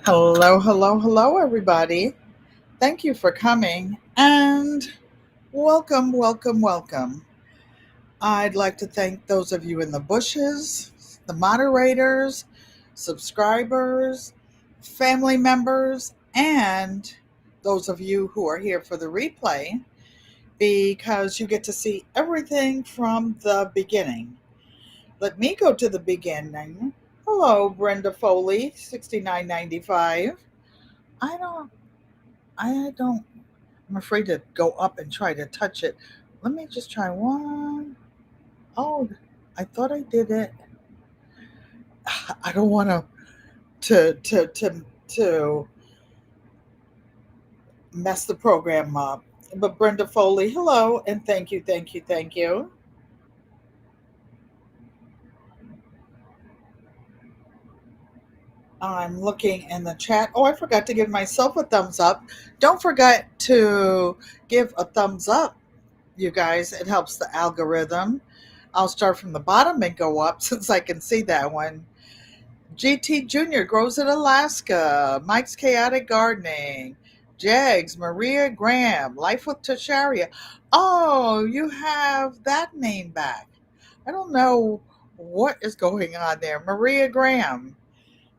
Hello, hello, hello, everybody. Thank you for coming and welcome, welcome, welcome. I'd like to thank those of you in the bushes, the moderators, subscribers, family members, and those of you who are here for the replay because you get to see everything from the beginning. Let me go to the beginning. Hello, Brenda Foley, 6995. I don't I don't. I'm afraid to go up and try to touch it. Let me just try one. Oh, I thought I did it. I don't want to mess the program up. But Brenda Foley, hello, and thank you, thank you, thank you. I'm looking in the chat. Oh, I forgot to give myself a thumbs up. Don't forget to give a thumbs up, you guys. It helps the algorithm. I'll start from the bottom and go up since I can see that one. GT Jr. grows in Alaska. Mike's Chaotic Gardening. Jags, Maria Graham, Life with Tasharia. Oh, you have that name back. I don't know what is going on there. Maria Graham.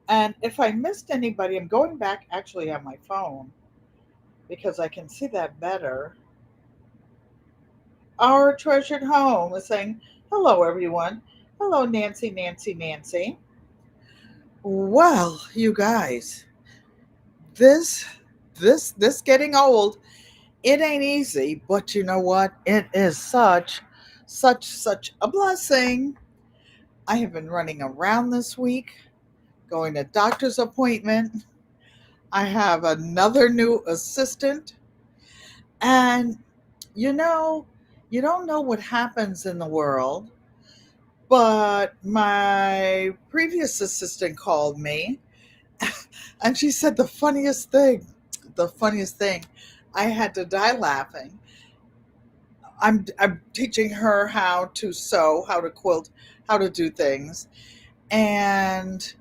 And if I missed anybody, I'm going back actually on my phone because I can see that better. Our treasured home is saying, hello, everyone. Hello, Nancy, Nancy, Nancy. Well, you guys, this this getting old, it ain't easy, but you know what? It is such a blessing. I have been running around this week, going to doctor's appointment. I have another new assistant, and you know, you don't know what happens in the world, but my previous assistant called me and she said the funniest thing. I had to die laughing. I'm teaching her how to sew, how to quilt, how to do things. And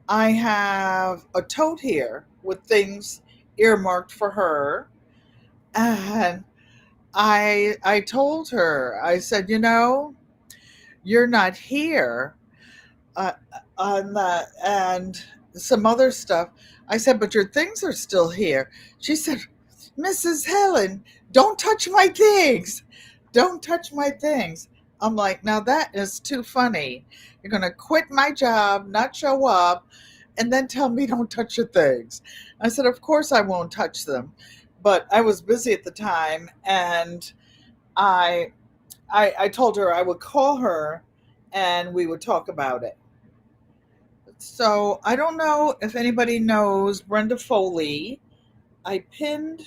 I have a tote here with things earmarked for her. And I told her, I said, you're not here uh, on that and some other stuff. I said, but your things are still here. She said, Mrs. Helen, don't touch my things. Don't touch my things. I'm like, now that is too funny. You're going to quit my job, not show up, and then tell me don't touch your things. I said, of course I won't touch them. But I was busy at the time, and I, I told her I would call her and we would talk about it. So I don't know if anybody knows Brenda Foley. I pinned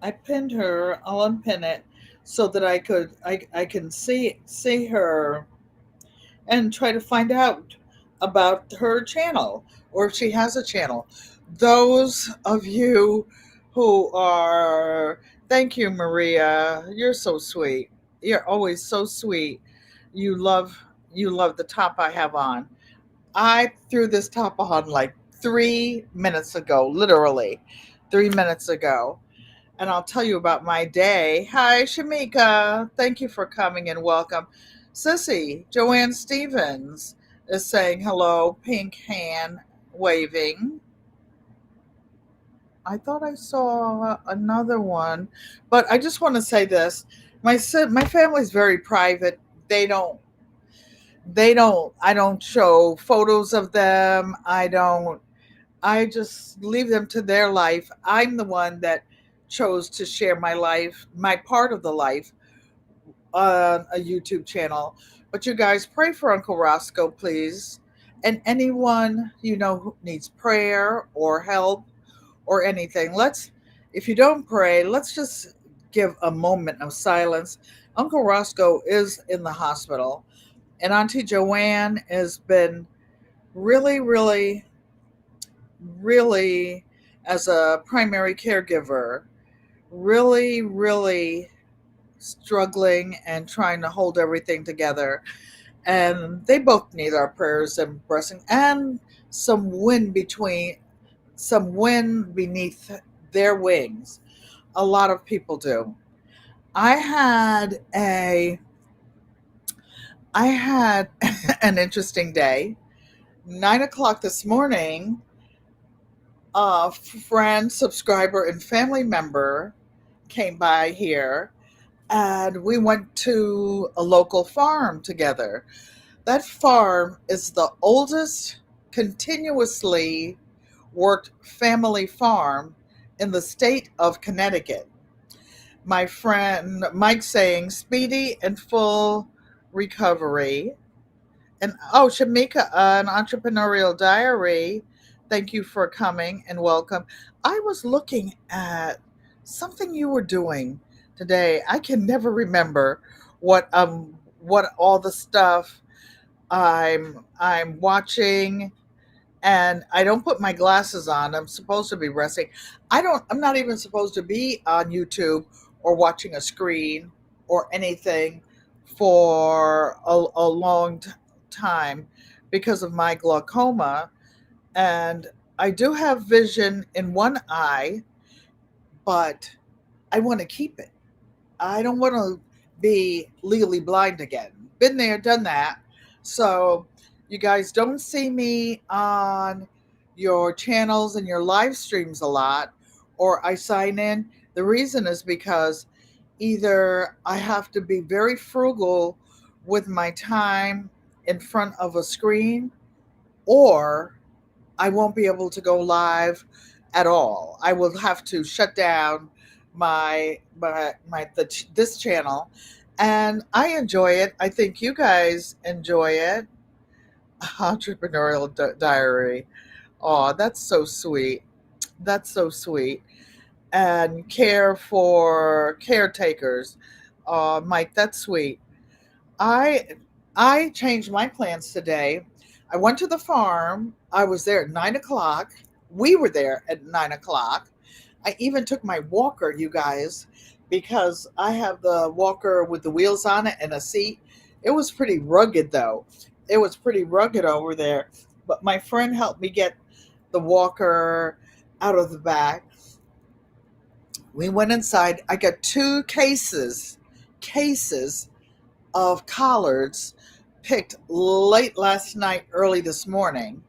I pinned her. I'll unpin it so that I can see her and try to find out about her channel or if she has a channel. Those of you who are thank you, Maria. You're so sweet. You're always so sweet. You love you love the top I have on. I threw this top on like 3 minutes ago, literally 3 minutes ago. And I'll tell you about my day. Hi, Shamika. Thank you for coming and welcome. Sissy, Joanne Stevens is saying hello, pink hand waving. I thought I saw another one, but I just want to say this. My family's very private. They don't I don't show photos of them. I just leave them to their life. I'm the one that chose to share my life, my part of the life on a YouTube channel. But you guys pray for Uncle Roscoe, please. And anyone you know who needs prayer or help or anything. If you don't pray, let's just give a moment of silence. Uncle Roscoe is in the hospital, and Auntie Joanne has been really, really, really, as a primary caregiver, really, really struggling and trying to hold everything together. and they both need our prayers and blessing and some wind between, some wind beneath their wings. A lot of people do. I had a I had an interesting day. 9 o'clock this morning, a friend, subscriber, and family member came by here, and we went to a local farm together. That farm is the oldest continuously worked family farm in the state of Connecticut. My friend Mike saying speedy and full recovery. And oh, Shamika, an entrepreneurial diary. Thank you for coming and welcome. I was looking at something you were doing today. I can never remember what all the stuff I'm watching, and I don't put my glasses on. I'm supposed to be resting. I'm not even supposed to be on YouTube or watching a screen or anything for a long time because of my glaucoma. And I do have vision in one eye, but I want to keep it. I don't want to be legally blind again. Been there, done that. So you guys don't see me on your channels and your live streams a lot, or I sign in. The reason is because either I have to be very frugal with my time in front of a screen, or I won't be able to go live at all. I will have to shut down this channel, and I enjoy it. I think you guys enjoy it. Entrepreneurial diary. Oh, that's so sweet. That's so sweet. And care for caretakers. Mike, that's sweet. I I changed my plans today. I went to the farm. I was there at 9 o'clock. We were there at 9 o'clock. I even took my walker, you guys, because I have the walker with the wheels on it and a seat. It was pretty rugged though. It was pretty rugged over there. But my friend helped me get the walker out of the back. We went inside. I got cases of collards picked late last night, early this morning,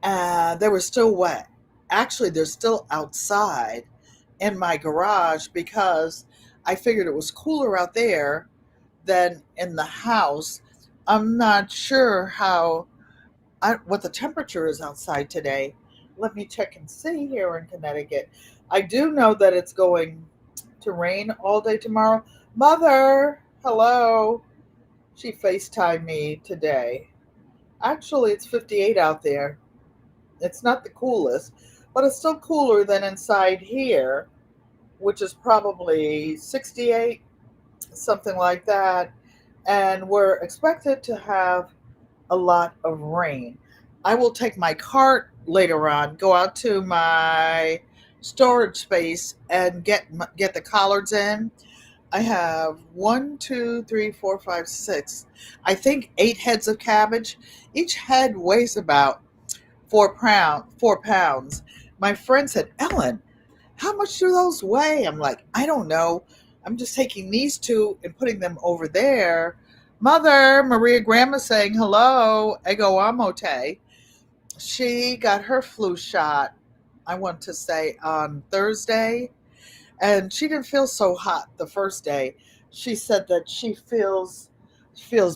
and they were still wet. Actually, they're still outside in my garage because I figured it was cooler out there than in the house. I'm not sure what the temperature is outside today. Let me check and see here in Connecticut. I do know that it's going to rain all day tomorrow. Mother, hello. She FaceTimed me today. Actually, it's 58 out there. It's not the coolest, but it's still cooler than inside here, which is probably 68, something like that. And we're expected to have a lot of rain. I will take my cart later on, go out to my storage space and get the collards in. I have one, two, three, four, five, six. I think 8 heads of cabbage. Each head weighs about 4 pounds. My friend said, Ellen, how much do those weigh? I'm like, I don't know. I'm just taking these two and putting them over there. Mother, Maria Grandma saying hello, ego amote. She got her flu shot, I want to say, on Thursday, and she didn't feel so hot the first day. She said that she feels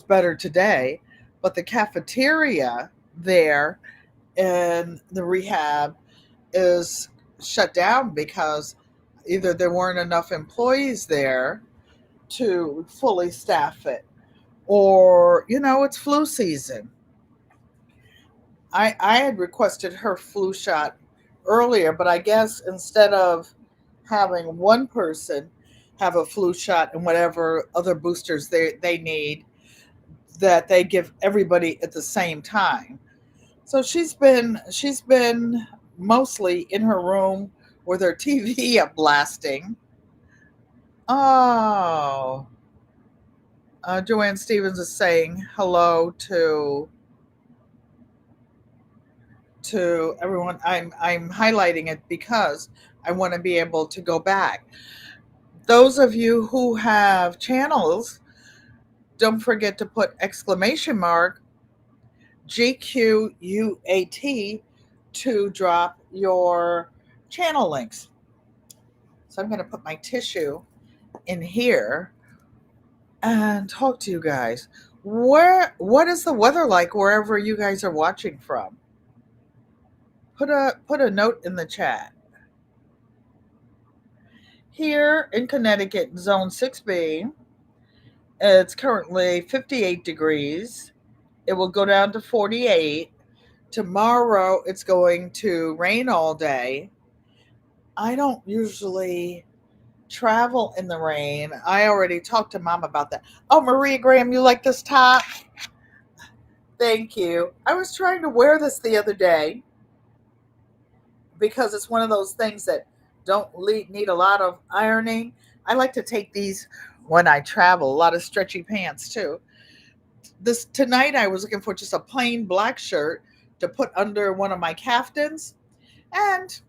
better today, but the cafeteria there in the rehab is shut down because either there weren't enough employees there to fully staff it, or it's flu season. I had requested her flu shot earlier, but I guess instead of having one person have a flu shot and whatever other boosters they need, that they give everybody at the same time. So she's been mostly in her room with her TV up blasting. Oh, Joanne Stevens is saying hello to everyone. I'm highlighting it because I want to be able to go back. Those of you who have channels, don't forget to put exclamation mark GQUAT to drop your channel links. So I'm going to put my tissue in here and talk to you guys. What is the weather like wherever you guys are watching from? Put a note in the chat. Here in Connecticut, zone 6B, it's currently 58 degrees. It will go down to 48. Tomorrow it's going to rain all day. I don't usually travel in the rain. I already talked to Mom about that. Oh, Maria Graham, you like this top? Thank you. I was trying to wear this the other day because it's one of those things that don't need a lot of ironing. I like to take these when I travel, a lot of stretchy pants too. This tonight I was looking for just a plain black shirt to put under one of my caftans, and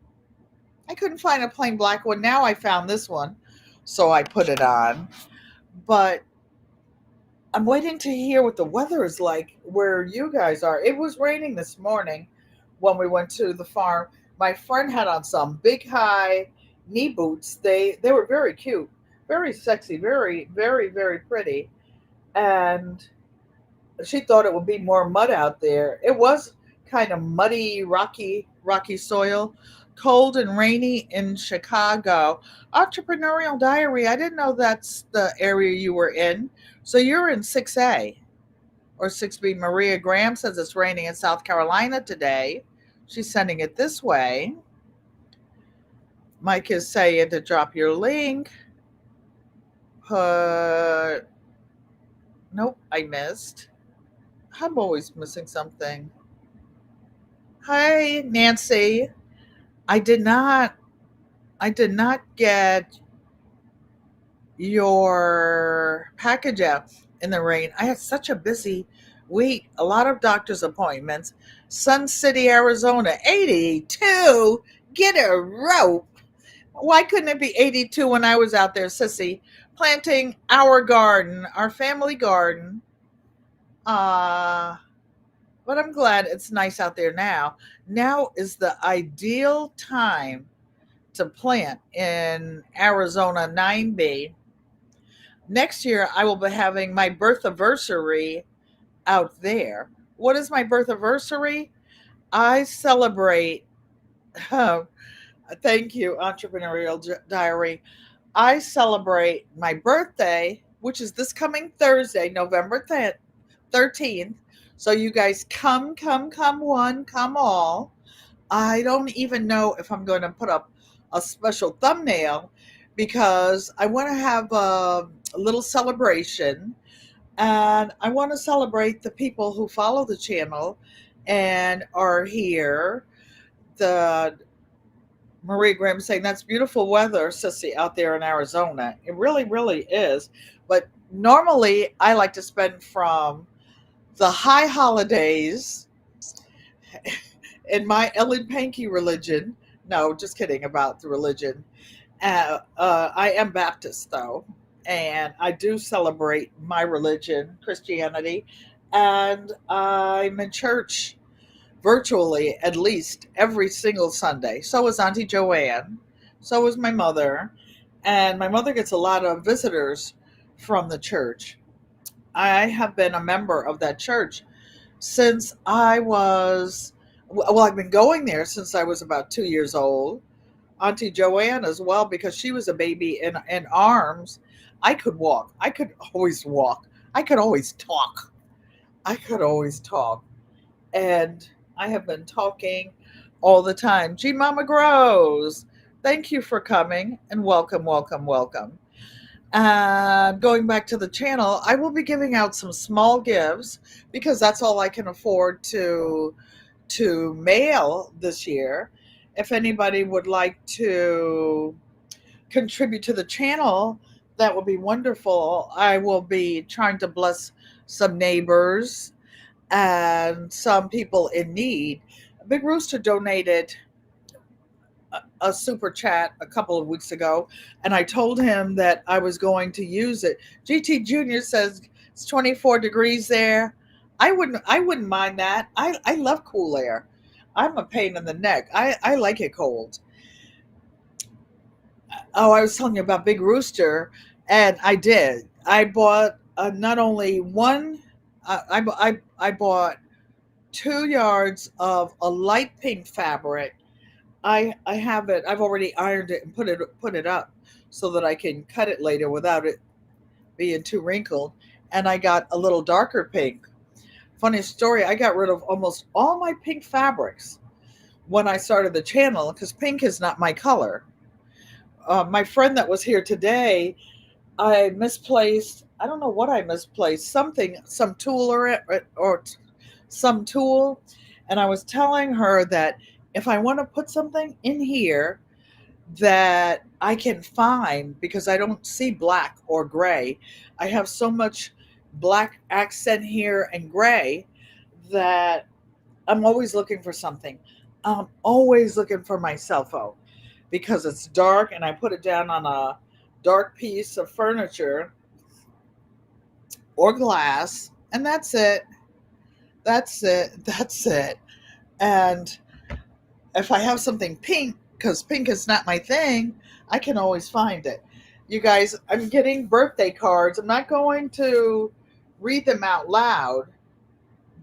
I couldn't find a plain black one. Now I found this one, so I put it on. But I'm waiting to hear what the weather is like where you guys are. It was raining this morning when we went to the farm. My friend had on some big high knee boots. They were very cute, very sexy, very very very pretty. And she thought it would be more mud out there. It was kind of muddy, rocky soil, cold and rainy in Chicago. Entrepreneurial Diary. I didn't know that's the area you were in. So you're in 6A or 6B. Maria Graham says it's raining in South Carolina today. She's sending it this way. Mike is saying to drop your link. Put. Nope, I missed. I'm always missing something. Hi, Nancy. I did not get your package out in the rain. I had such a busy week, a lot of doctor's appointments. Sun City, Arizona, 82. Get a rope. Why couldn't it be 82 when I was out there, sissy, planting our garden, our family garden? But I'm glad it's nice out there now. Now is the ideal time to plant in Arizona 9B. Next year, I will be having my birth anniversary out there. What is my birth anniversary? I celebrate, thank you, Entrepreneurial Diary. I celebrate my birthday, which is this coming Thursday, November 13th. So you guys come, one, come all. I don't even know if I'm going to put up a special thumbnail because I want to have a little celebration, and I want to celebrate the people who follow the channel and are here. The Marie Graham saying that's beautiful weather, sissy, out there in Arizona. It really, really is. But normally I like to spend from the high holidays in my Ellen Pankey religion. No, just kidding about the religion. I am Baptist, though, and I do celebrate my religion, Christianity, and I'm in church virtually at least every single Sunday. So is Auntie Joanne. So is my mother. And my mother gets a lot of visitors from the church. I have been a member of that church since I was, well, I've been going there since I was about 2 years old. Auntie Joanne as well, because she was a baby in arms. I could walk. I could always walk. I could always talk. I could always talk. And I have been talking all the time. G Mama Grows, thank you for coming and welcome, welcome, welcome. Going back to the channel, I will be giving out some small gifts because that's all I can afford to mail this year. If anybody would like to contribute to the channel, That would be wonderful. I will be trying to bless some neighbors and some people in need. Big Rooster donated a super chat a couple of weeks ago, and I told him that I was going to use it. GT Junior says it's 24 degrees there. I wouldn't mind that. I love cool air. I'm a pain in the neck. I like it cold. Oh, I was telling you about Big Rooster, and I did. I bought not only one, I bought 2 yards of a light pink fabric. I have it. I've already ironed it and put it up so that I can cut it later without it being too wrinkled. And I got a little darker pink. Funny story, I got rid of almost all my pink fabrics when I started the channel because pink is not my color. My friend that was here today, I misplaced, I don't know what I misplaced, something, some tool or some tool. And I was telling her that if I want to put something in here that I can find, because I don't see black or gray, I have so much black accent here and gray that I'm always looking for something. I'm always looking for my cell phone because it's dark and I put it down on a dark piece of furniture or glass, and that's it. That's it. That's it. And if I have something pink, because pink is not my thing, I can always find it. You guys, I'm getting birthday cards. I'm not going to read them out loud,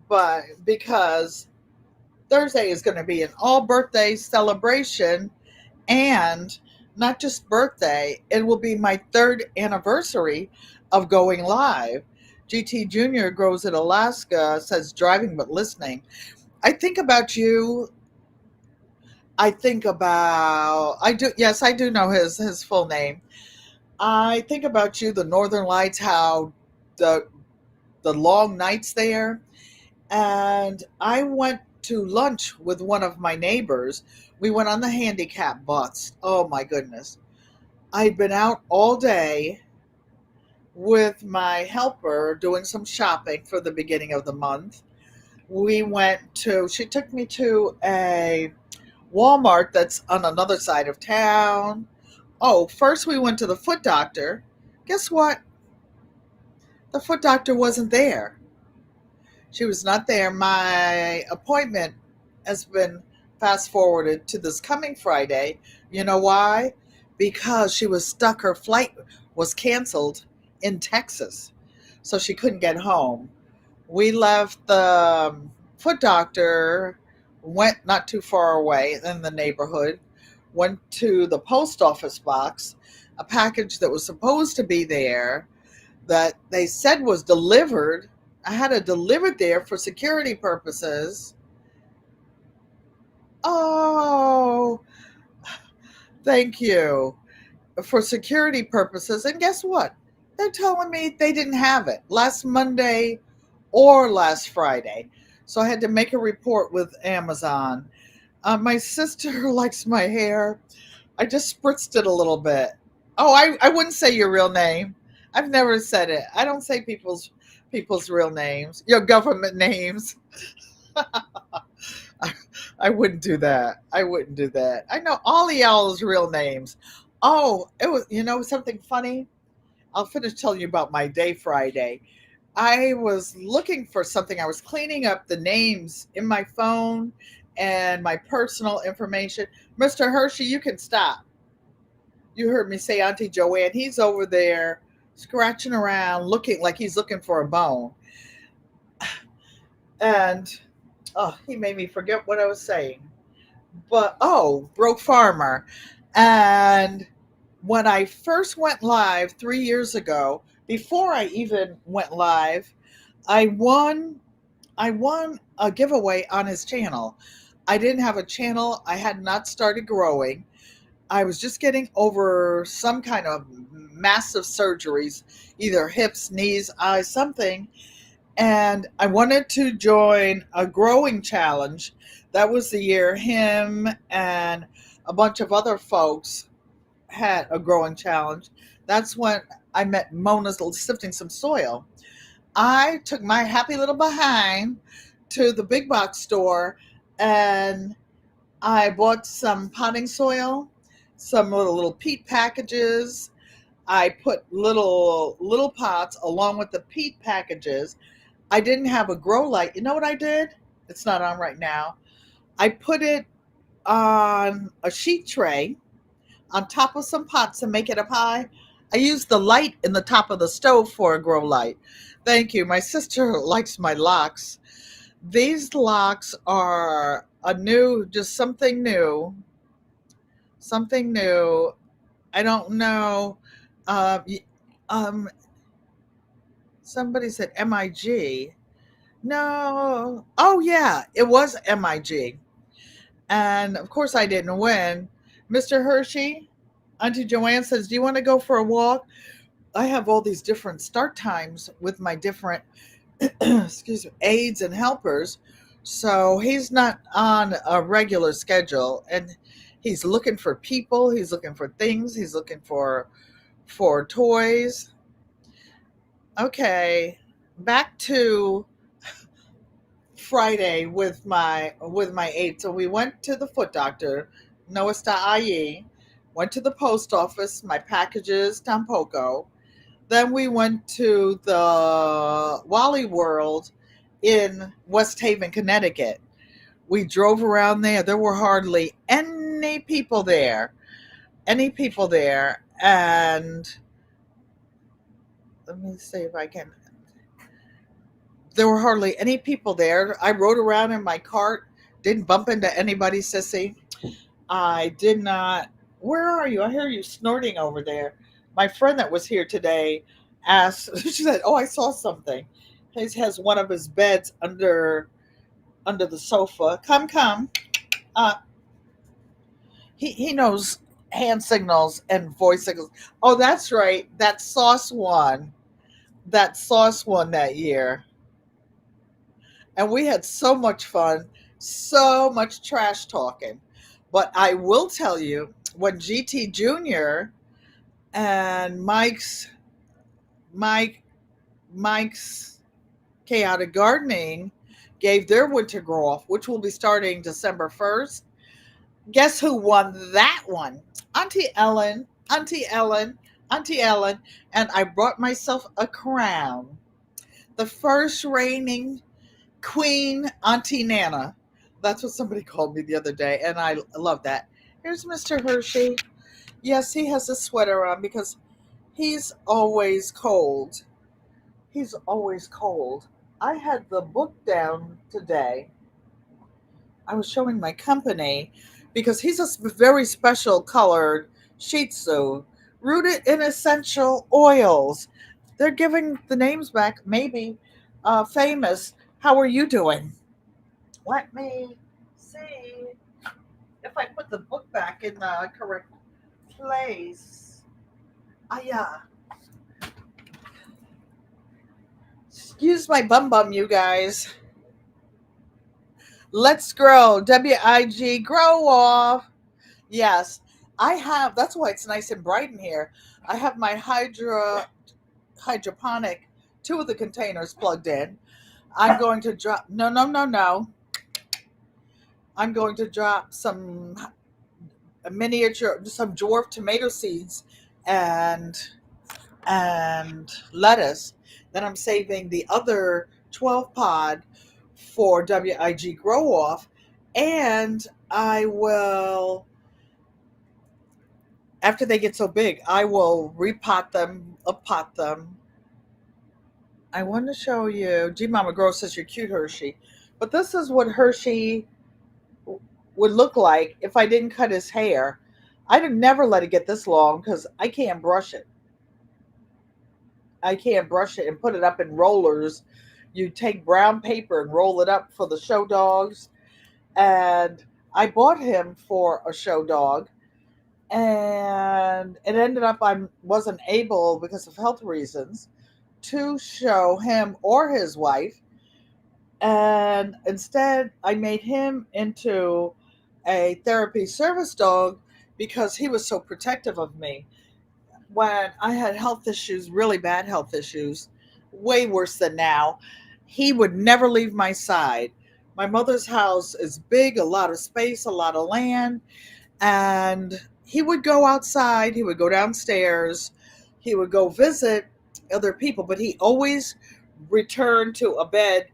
but because Thursday is going to be an all birthday celebration, and not just birthday, it will be my third anniversary of going live. GT Junior grows in Alaska, says driving but listening. I think about you. I do, yes, I do know his full name. I think about you, the Northern Lights, how the the long nights there. And I went to lunch with one of my neighbors. We went on the handicap bus. Oh my goodness. I'd been out all day with my helper doing some shopping for the beginning of the month. She took me to a Walmart that's on another side of town. Oh, first we went to the foot doctor. Guess what? The foot doctor wasn't there. She was not there. My appointment has been fast forwarded to this coming Friday. You know why? Because she was stuck. Her flight was canceled in Texas, so she couldn't get home. We left the foot doctor, went not too far away in the neighborhood, went to the post office box. A package that was supposed to be there that they said was delivered. I had it delivered there for security purposes. Oh, thank you. For security purposes. And guess what? They're telling me they didn't have it last Monday or last Friday. So I had to make a report with Amazon. My sister likes my hair. I just spritzed it a little bit. Oh, I wouldn't say your real name. I've never said it. I don't say people's real names, your government names. I, I wouldn't do that. I wouldn't do that. I know all of y'all's real names. Oh, it was, something funny. I'll finish telling you about my day Friday. I was looking for something. I was cleaning up the names in my phone and my personal information. Mr. Hershey, you can stop. You heard me say Auntie Joanne. He's over there scratching around, looking like he's looking for a bone. And he made me forget what I was saying. But broke farmer. And when I first went live 3 years ago, before I even went live, I won I won a giveaway on his channel. I didn't have a channel. I had not started growing. I was just getting over some kind of massive surgeries, either hips, knees, eyes, something. And I wanted to join a growing challenge. That was the year him and a bunch of other folks had a growing challenge. That's when I met Mona's sifting some soil. I took my happy little behind to the big box store and I bought some potting soil, some little peat packages. I put little pots along with the peat packages. I didn't have a grow light. You know what I did? It's not on right now. I put it on a sheet tray on top of some pots to make it up high. I used the light in the top of the stove for a grow light. Thank you. My sister likes my locks. These locks are just something new. Something new. I don't know. Um, somebody said MIG. No. Oh, yeah, it was MIG. And of course, I didn't win. Mr. Hershey, Auntie Joanne says, do you want to go for a walk? I have all these different start times with my different excuse me, aides and helpers. So he's not on a regular schedule and he's looking for people, he's looking for things, he's looking for toys. Okay, back to Friday with my aide. So we went to the foot doctor, Noesta IE, went to the post office, my packages tampoco. Then we went to the Wally World in West Haven, Connecticut. We drove around there. There were hardly any people there. Any people there. And let me see if I can. There were hardly any people there. I rode around in my cart, didn't bump into anybody, sissy. I did not. Where are you? I hear you snorting over there. My friend that was here today asked, she said, oh, I saw something. He has one of his beds under the sofa. Come. Uh, he knows hand signals and voice signals. Oh, that's right. That sauce one. That sauce one that year. And we had so much fun, so much trash talking. But I will tell you, when GT Jr. and Mike Mike's Chaotic Gardening gave their winter grow off, which will be starting December 1st. Guess who won that one? Auntie Ellen, Auntie Ellen, Auntie Ellen, and I brought myself a crown. The first reigning Queen Auntie Nana. That's what somebody called me the other day, and I love that. Here's Mr. Hershey. Yes, he has a sweater on because he's always cold. He's always cold. I had the book down today. I was showing my company because he's a very special colored Shih Tzu, rooted in essential oils. They're giving the names back, maybe. Famous. How are you doing? Let me see if I put the book back in the correct place. Excuse my bum, you guys. Let's grow. WIG, grow off. Yes, I have. That's why it's nice and bright in here. I have my hydroponic, two of the containers plugged in. I'm going to drop. No. I'm going to drop some some dwarf tomato seeds and lettuce. Then I'm saving the other 12 pod for WIG grow off, and I will, after they get so big, I will repot them, uppot them. I want to show you. G Mama Grow says you're cute, Hershey. But this is what Hershey would look like if I didn't cut his hair. I'd never let it get this long because I can't brush it. I can't brush it and put it up in rollers. You take brown paper and roll it up for the show dogs. And I bought him for a show dog. And it ended up I wasn't able, because of health reasons, to show him or his wife. And instead, I made him into a therapy service dog because he was so protective of me. when I had health issues, really bad health issues, way worse than now, he would never leave my side. My mother's house is big, a lot of space, a lot of land, and he would go outside, he would go downstairs, he would go visit other people, but he always returned to a bed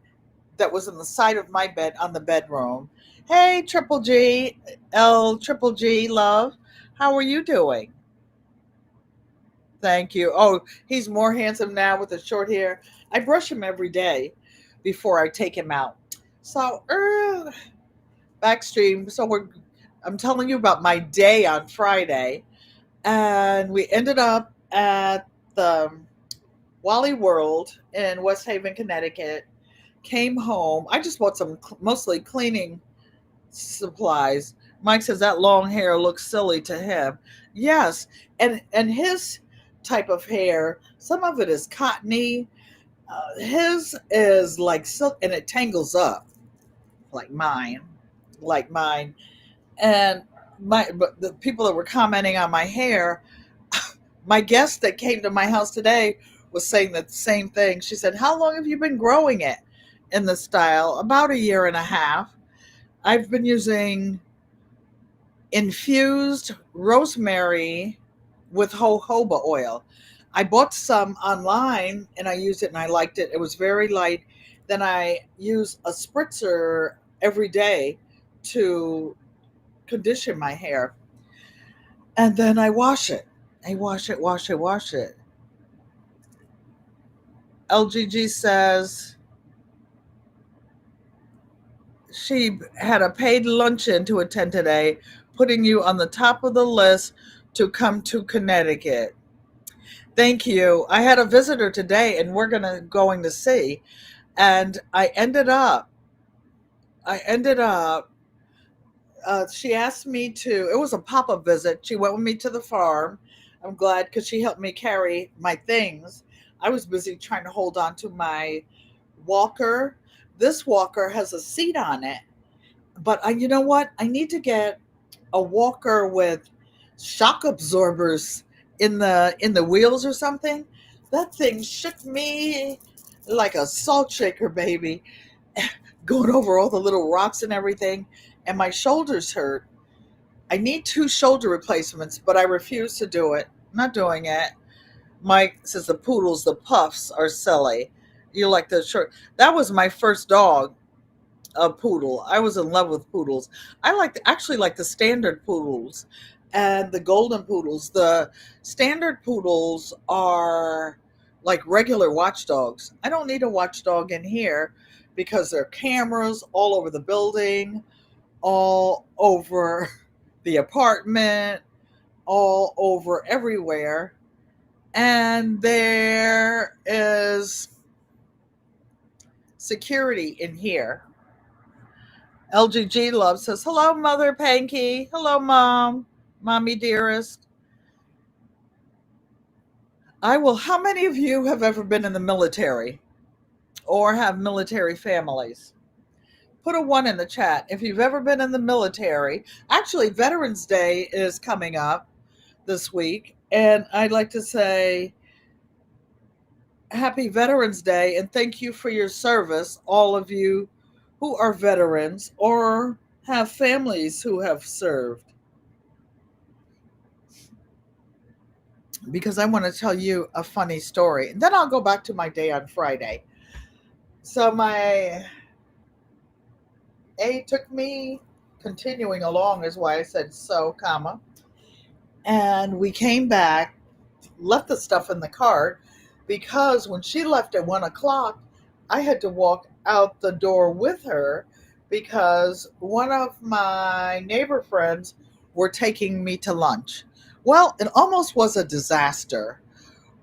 that was in the side of my bed on the bedroom. Hey, Triple G, L Triple G, love, how are you doing? Thank you. Oh, he's more handsome now with the short hair. I brush him every day before I take him out. So, backstream. I'm telling you about my day on Friday, and we ended up at the Wally World in West Haven, Connecticut. Came home. I just bought some mostly cleaning supplies. Mike says that long hair looks silly to him. Yes, and his type of hair, some of it is cottony. His is like silk, and it tangles up like mine, like mine. And but the people that were commenting on my hair, my guest that came to my house today was saying the same thing. She said, "How long have you been growing it in this style?" About a year and a half. I've been using infused rosemary with jojoba oil. I bought some online and I used it and I liked it. It was very light. Then I use a spritzer every day to condition my hair. And then I wash it. I wash it, wash it, wash it. LGG says she had a paid luncheon to attend today, putting you on the top of the list to come to Connecticut. Thank you. I had a visitor today and we're going to see. And I ended up she asked me to, it was a pop-up visit. She went with me to the farm. I'm glad because she helped me carry my things. I was busy trying to hold on to my walker. This walker has a seat on it, but you know what? I need to get a walker with shock absorbers in the wheels or something. That thing shook me like a salt shaker, baby, going over all the little rocks and everything, and my shoulders hurt. I need two shoulder replacements, but I refuse to do it. I'm not doing it. Mike says the poodles, the puffs are silly. You like the short. That was my first dog, a poodle. I was in love with poodles. Actually like the standard poodles and the golden poodles. The standard poodles are like regular watchdogs. I don't need a watchdog in here because there are cameras all over the building, all over the apartment, all over everywhere. And there is security in here. LGG Love says, "Hello, Mother Pankey. Hello, Mom. Mommy dearest. How many of you have ever been in the military or have military families? Put a one in the chat if you've ever been in the military. Actually, Veterans Day is coming up this week. And I'd like to say happy Veterans Day and thank you for your service, all of you who are veterans or have families who have served. Because I want to tell you a funny story. And then I'll go back to my day on Friday. So my A took me continuing along is why I said so, comma. And we came back, left the stuff in the cart because when she left at 1 o'clock, I had to walk out the door with her because one of my neighbor friends were taking me to lunch. Well, it almost was a disaster.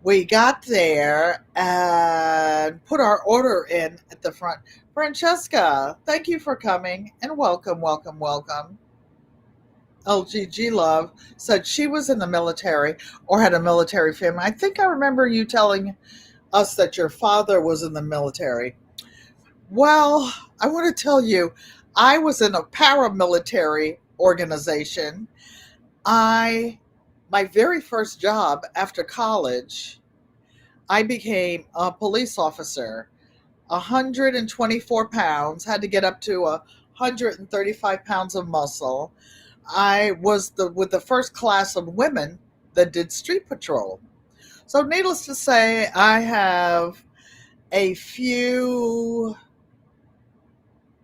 We got there and put our order in at the front. Francesca, thank you for coming and welcome, welcome, welcome. LGG Love said she was in the military or had a military family. I think I remember you telling us that your father was in the military. Well, I want to tell you, I was in a paramilitary organization. I My very first job after college, I became a police officer. 124 pounds, had to get up to 135 pounds of muscle. I was with the first class of women that did street patrol. So, needless to say, I have a few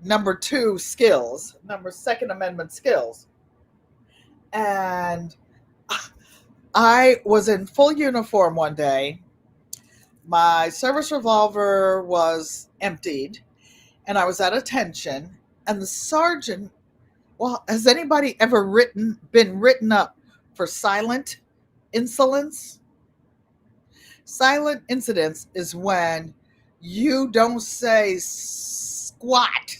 number two skills, number Second Amendment skills. And I was in full uniform one day. My service revolver was emptied, and I was at attention. And the sergeant, well, has anybody ever been written up for silent insolence? Silent incidents is when you don't say squat,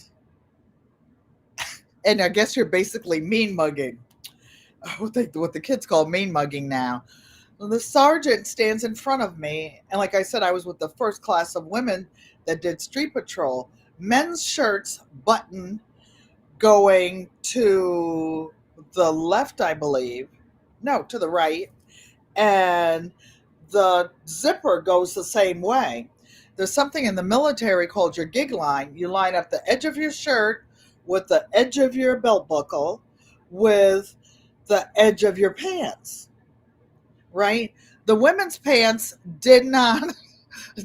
and I guess you're basically mean mugging. What the kids call mean mugging now. Well, the sergeant stands in front of me, and like I said, I was with the first class of women that did street patrol. Men's shirts button going to the left, I believe. No, to the right. And the zipper goes the same way. There's something in the military called your gig line. You line up the edge of your shirt with the edge of your belt buckle with the edge of your pants, right? The women's pants did not,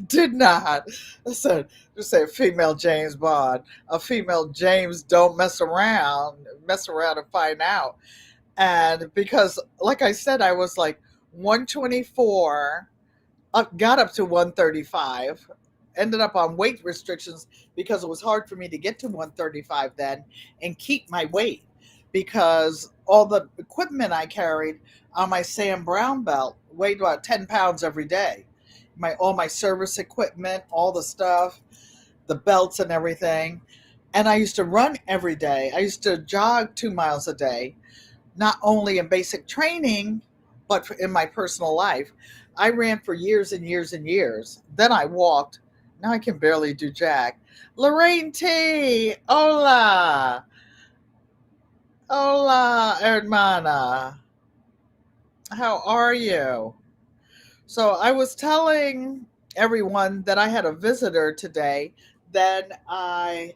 did not. Listen, just say female James Bond. A female James don't mess around and find out. And because, like I said, I was like 124, got up to 135, ended up on weight restrictions because it was hard for me to get to 135 then and keep my weight because all the equipment I carried on my Sam Brown belt weighed about 10 pounds every day. All my service equipment, all the stuff, the belts and everything. And I used to run every day. I used to jog 2 miles a day, not only in basic training, but in my personal life. I ran for years and years and years. Then I walked. Now I can barely do jack. Lorraine T. Hola. Hola, hermana. How are you? So I was telling everyone that I had a visitor today. Then I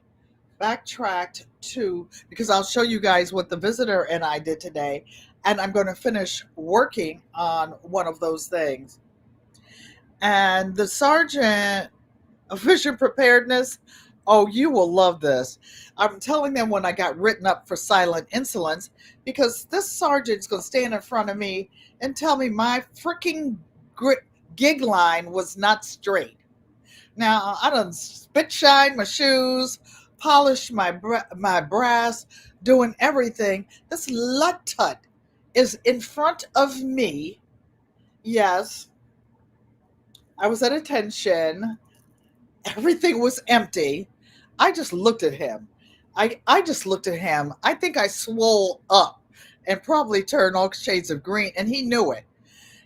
backtracked to, because I'll show you guys what the visitor and I did today, and I'm going to finish working on one of those things. And the sergeant of vision preparedness, oh, you will love this. I'm telling them when I got written up for silent insolence because this sergeant's going to stand in front of me and tell me my freaking gig line was not straight. Now, I done spit shine my shoes, polished my brass, doing everything. This luttut is in front of me. Yes, I was at attention. Everything was empty. I just looked at him. I just looked at him. I think I swole up and probably turned all shades of green, and he knew it.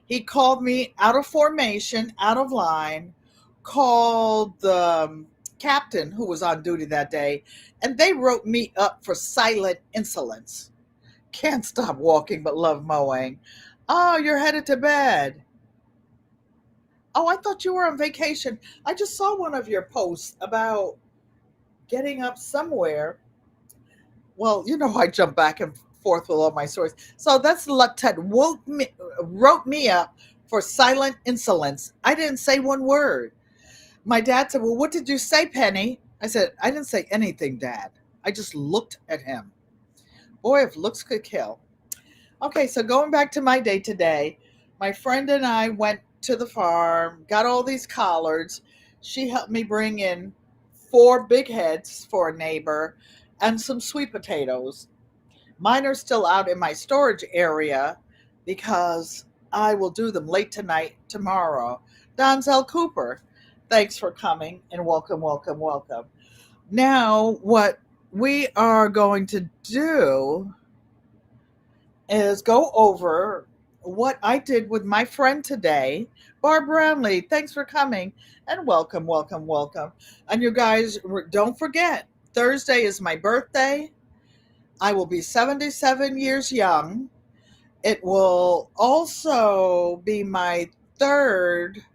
He called me out of formation, out of line, called the captain who was on duty that day, and they wrote me up for silent insolence. Can't stop walking but love mowing. Oh, you're headed to bed. Oh, I thought you were on vacation. I just saw one of your posts about getting up somewhere. Well, you know, I jump back and forth with all my stories. So that's Lutet wrote me up for silent insolence. I didn't say one word. My dad said, "Well, what did you say, Penny?" I said, "I didn't say anything, Dad. I just looked at him." Boy, if looks could kill. Okay, so going back to my day today, my friend and I went to the farm, got all these collards. She helped me bring in 4 big heads for a neighbor and some sweet potatoes. Mine are still out in my storage area because I will do them late tonight, tomorrow. Donzel Cooper, thanks for coming and welcome, welcome, welcome. Now, what we are going to do is go over what I did with my friend today, Barb Brownlee. Thanks for coming and welcome, welcome, welcome. And you guys, don't forget, Thursday is my birthday. I will be 77 years young. It will also be my third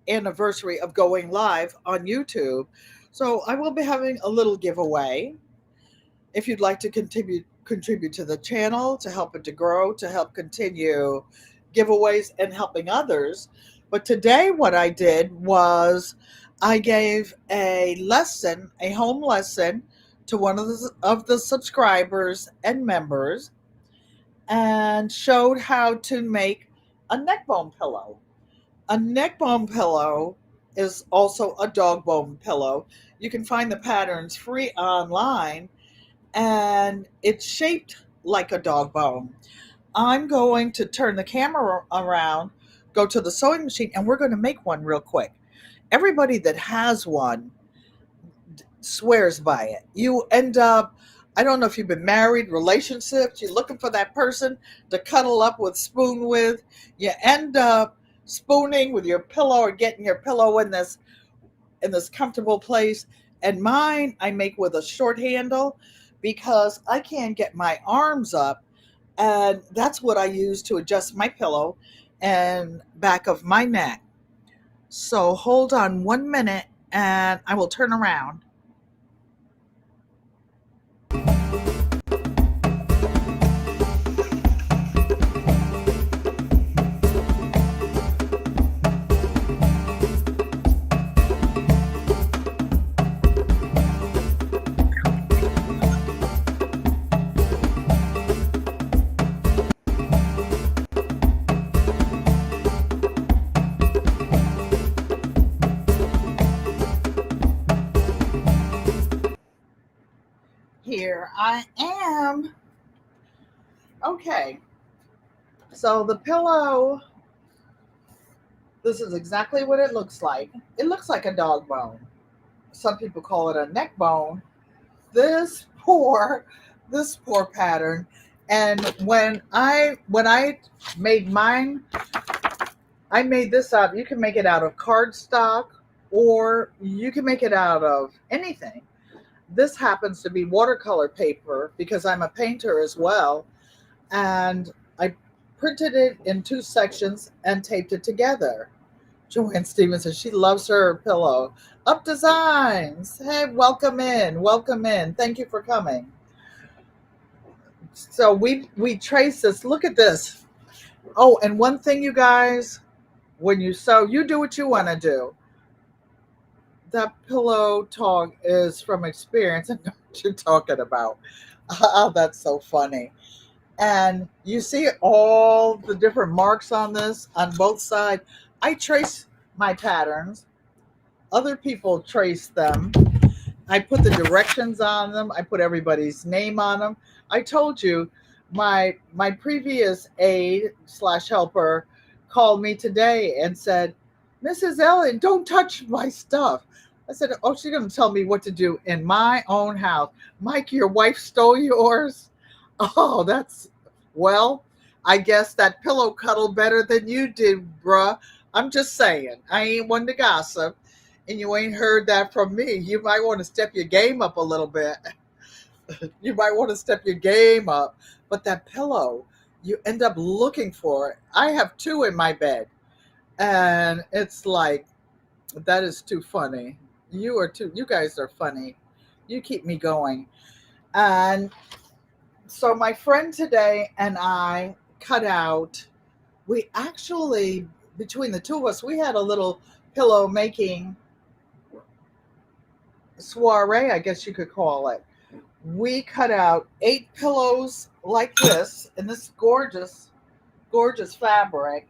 anniversary of going live on YouTube. So I will be having a little giveaway. If you'd like to contribute to the channel, to help it to grow, to help continue giveaways and helping others. But today what I did was I gave a lesson, a home lesson to one of the subscribers and members, and showed how to make a neck bone pillow. A neck bone pillow is also a dog bone pillow. You can find the patterns free online, and it's shaped like a dog bone. I'm going to turn the camera around, go to the sewing machine, and we're going to make one real quick. Everybody that has one swears by it. You end up, I don't know if you've been married, relationships, you're looking for that person to cuddle up with, spoon with. You end up spooning with your pillow or getting your pillow in this comfortable place. And mine I make with a short handle because I can't get my arms up, and that's what I use to adjust my pillow and back of my neck. So hold on 1 minute and I will turn around. Here I am. Okay, so the pillow, this is exactly what it looks like. It looks like a dog bone. Some people call it a neck bone. This poor, this poor pattern. And when I made mine, I made this out. You can make it out of cardstock, or you can make it out of anything. This happens to be watercolor paper because I'm a painter as well. And I printed it in two sections and taped it together. Joanne Stevens says she loves her pillow. Up Designs. Hey, welcome in. Welcome in. Thank you for coming. So we trace this. Look at this. Oh, and one thing, you guys, when you sew, you do what you want to do. That pillow talk is from experience. I know what you're talking about. Oh, that's so funny. And you see all the different marks on this on both sides. I trace my patterns. Other people trace them. I put the directions on them. I put everybody's name on them. I told you my previous aide slash helper called me today and said, Mrs. Ellen, don't touch my stuff. I said, oh, she's going to tell me what to do in my own house. Mike, your wife stole yours? Oh, well, I guess that pillow cuddled better than you did, bruh. I'm just saying. I ain't one to gossip, and you ain't heard that from me. You might want to step your game up a little bit. You might want to step your game up. But that pillow, you end up looking for it. I have two in my bed, and it's like, that is too funny. You guys are funny. You keep me going. And so my friend today and I cut out, we actually, between the two of us, we had a little pillow making soiree, I guess you could call it. We cut out 8 pillows like this in this gorgeous, gorgeous fabric.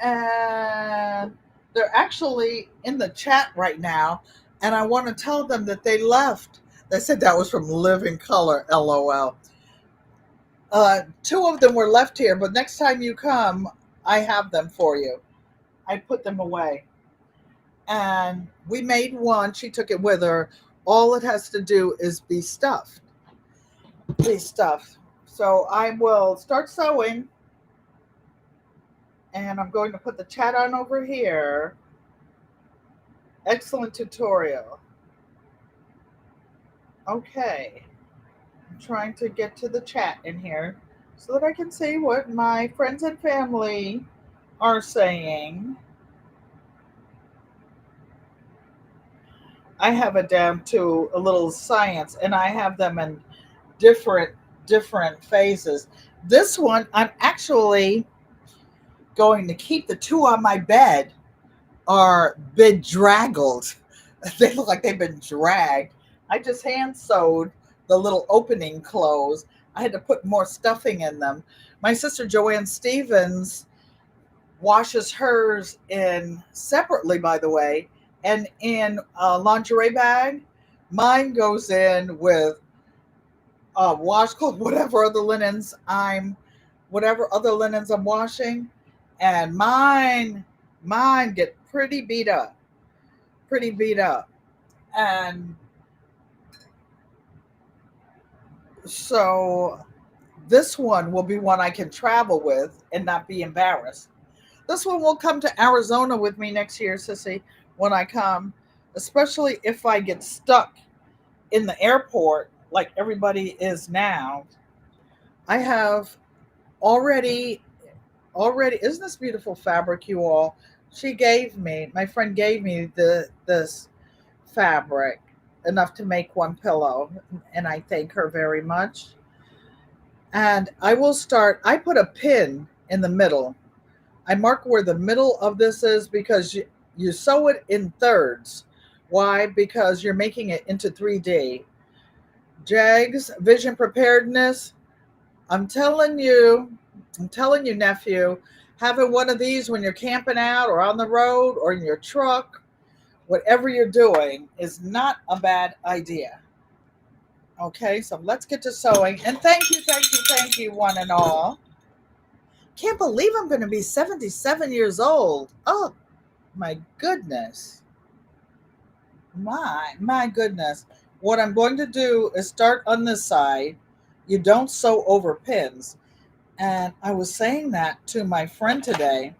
And they're actually in the chat right now. And I want to tell them that they left. They said that was from Living Color, LOL. 2 of them were left here, but next time you come, I have them for you. I put them away. And we made one. She took it with her. All it has to do is be stuffed. Be stuffed. So I will start sewing. And I'm going to put the chat on over here. Excellent tutorial. Okay. I'm trying to get to the chat in here. so that I can see what my friends and family are saying. I have it down to a little science, and I have them in different different phases. This one, I'm actually going to keep the two on my bed are bedraggled. They look like they've been dragged. I just hand sewed the little opening closed. I had to put more stuffing in them. My sister Joanne Stevens washes hers in separately, by the way, and in a lingerie bag. Mine goes in with washcloth, whatever other linens I'm washing, and mine get pretty beat up, and so this one will be one I can travel with and not be embarrassed. This one will come to Arizona with me next year, Sissy, when I come, especially if I get stuck in the airport like everybody is now. I have already already isn't this beautiful fabric, you all? My friend gave me this fabric enough to make one pillow, and I thank her very much. And I put a pin in the middle. I mark where the middle of this is because you sew it in thirds. Why? Because you're making it into 3D. Jags, vision preparedness. I'm telling you, nephew, having one of these when you're camping out or on the road or in your truck, whatever you're doing, is not a bad idea. Okay, so let's get to sewing. And thank you, one and all. Can't believe I'm going to be 77 years old. Oh, my goodness. My goodness. What I'm going to do is start on this side. You don't sew over pins. And I was saying that to my friend today,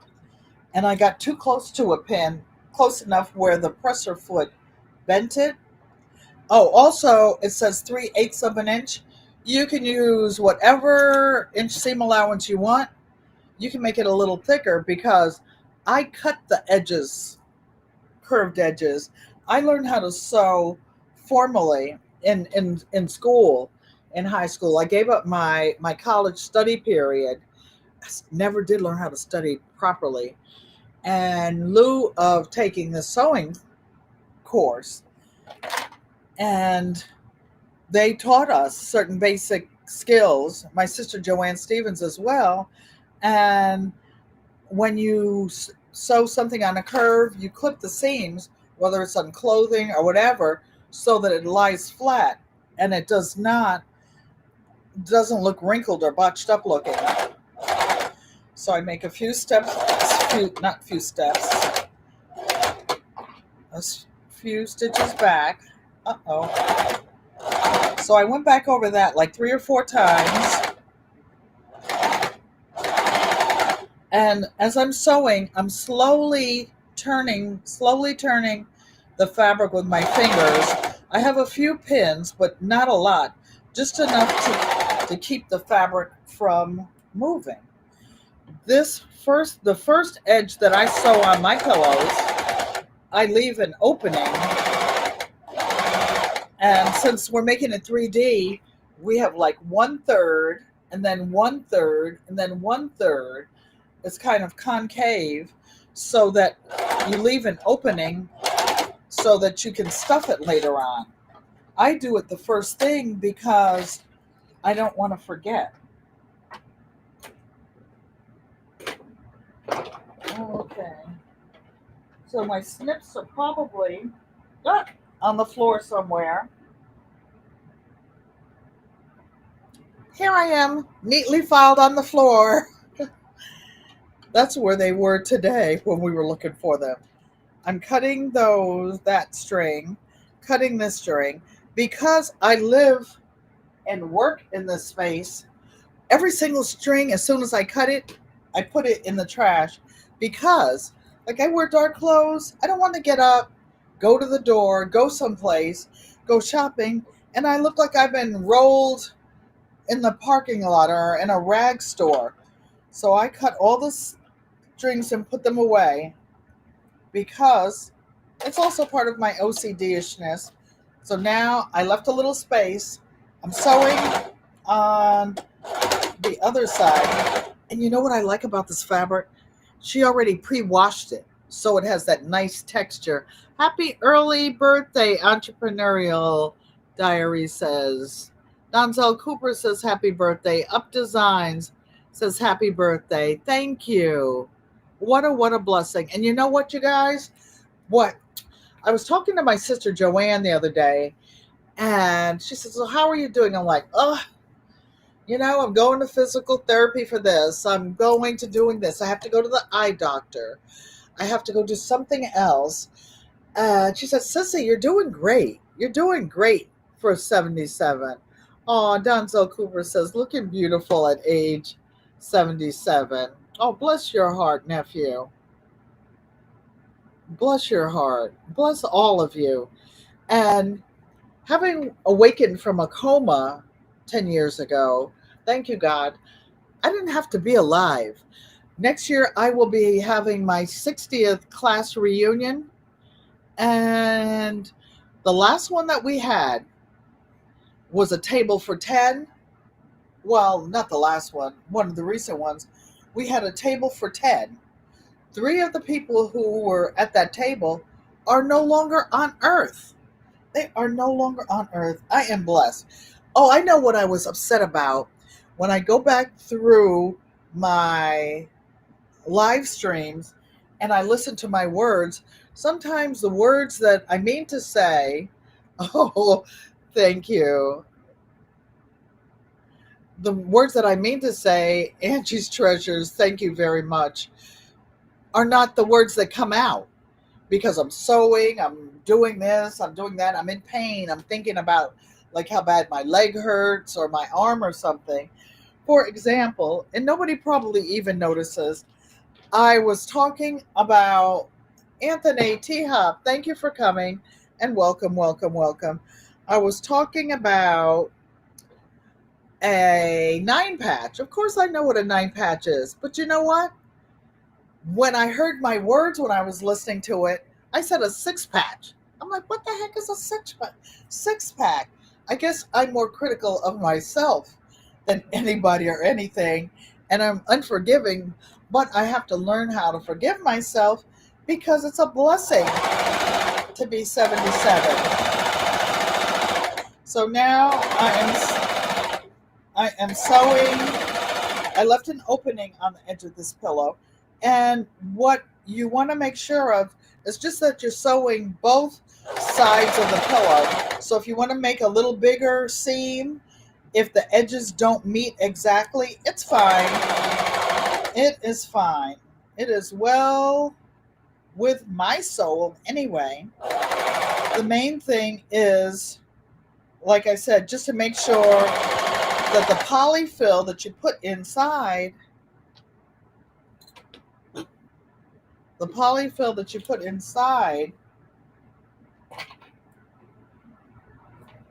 and I got too close to a pin, close enough where the presser foot bent it. Oh, also, it says 3/8 of an inch. You can use whatever inch seam allowance you want. You can make it a little thicker because I cut the edges, curved edges. I learned how to sew formally in school, in high school. I gave up my college study period. I never did learn how to study properly. And in lieu of taking the sewing course, and they taught us certain basic skills, my sister Joanne Stevens as well. And when you sew something on a curve, you clip the seams, whether it's on clothing or whatever, so that it lies flat and it doesn't look wrinkled or botched up looking. So I make a few steps, not few steps, a few stitches back. Uh-oh. So I went back over that like 3 or 4 times. And as I'm sewing, I'm slowly turning the fabric with my fingers. I have a few pins, but not a lot, just enough to keep the fabric from moving. The first edge that I sew on my pillows, I leave an opening. And since we're making it 3D, we have like 1/3, and then 1/3, and then 1/3. It's kind of concave so that you leave an opening so that you can stuff it later on. I do it the first thing because I don't want to forget. Okay. So my snips are probably on the floor somewhere. Here I am, neatly filed on the floor. That's where they were today when we were looking for them. I'm cutting that string, cutting this string, because I live and work in this space. Every single string, as soon as I cut it, I put it in the trash because, like, I wear dark clothes. I don't want to get up, go to the door, go someplace, go shopping, and I look like I've been rolled in the parking lot or in a rag store. So I cut all the strings and put them away because it's also part of my OCD-ishness. So now I left a little space. I'm sewing on the other side. And you know what I like about this fabric? She already pre-washed it, so it has that nice texture. Happy early birthday, Entrepreneurial Diary says. Donzel Cooper says happy birthday. Up Designs says happy birthday. Thank you. What a blessing. And you know what, you guys? What? I was talking to my sister Joanne the other day, and she says, "So how are you doing?" I'm like, "Oh, I'm going to physical therapy for this. I'm going to doing this. I have to go to the eye doctor. I have to go do something else." She said, "Sissy, you're doing great. You're doing great for 77." Oh, Donzel Cooper says, "Looking beautiful at age 77." Oh, bless your heart, nephew. Bless your heart. Bless all of you. And having awakened from a coma 10 years ago, thank you, God, I didn't have to be alive. Next year, I will be having my 60th class reunion. And the last one that we had was a table for 10. Well, not the last one of the recent ones. We had a table for 10. Three of the people who were at that table are no longer on earth. They are no longer on earth. I am blessed. Oh, I know what I was upset about. When I go back through my live streams and I listen to my words, sometimes the words that I mean to say, oh, thank you. The words that I mean to say, Angie's Treasures, thank you very much, are not the words that come out because I'm sewing, I'm doing this, I'm doing that, I'm in pain, I'm thinking about like how bad my leg hurts or my arm or something. For example, and nobody probably even notices, I was talking about Anthony T. Hop. Thank you for coming and welcome, welcome, welcome. I was talking about a 9-patch. Of course, I know what a 9-patch is, but you know what? When I heard my words when I was listening to it, I said a 6-patch. I'm like, what the heck is a 6-pack? I guess I'm more critical of myself than anybody or anything, and I'm unforgiving, but I have to learn how to forgive myself because it's a blessing to be 77. So now I am sewing. I left an opening on the edge of this pillow, and what you want to make sure of is just that you're sewing both sides of the pillow. So if you want to make a little bigger seam, if the edges don't meet exactly, it's fine. It is fine. It is well with my soul anyway. The main thing is, like I said, just to make sure that the polyfill that you put inside,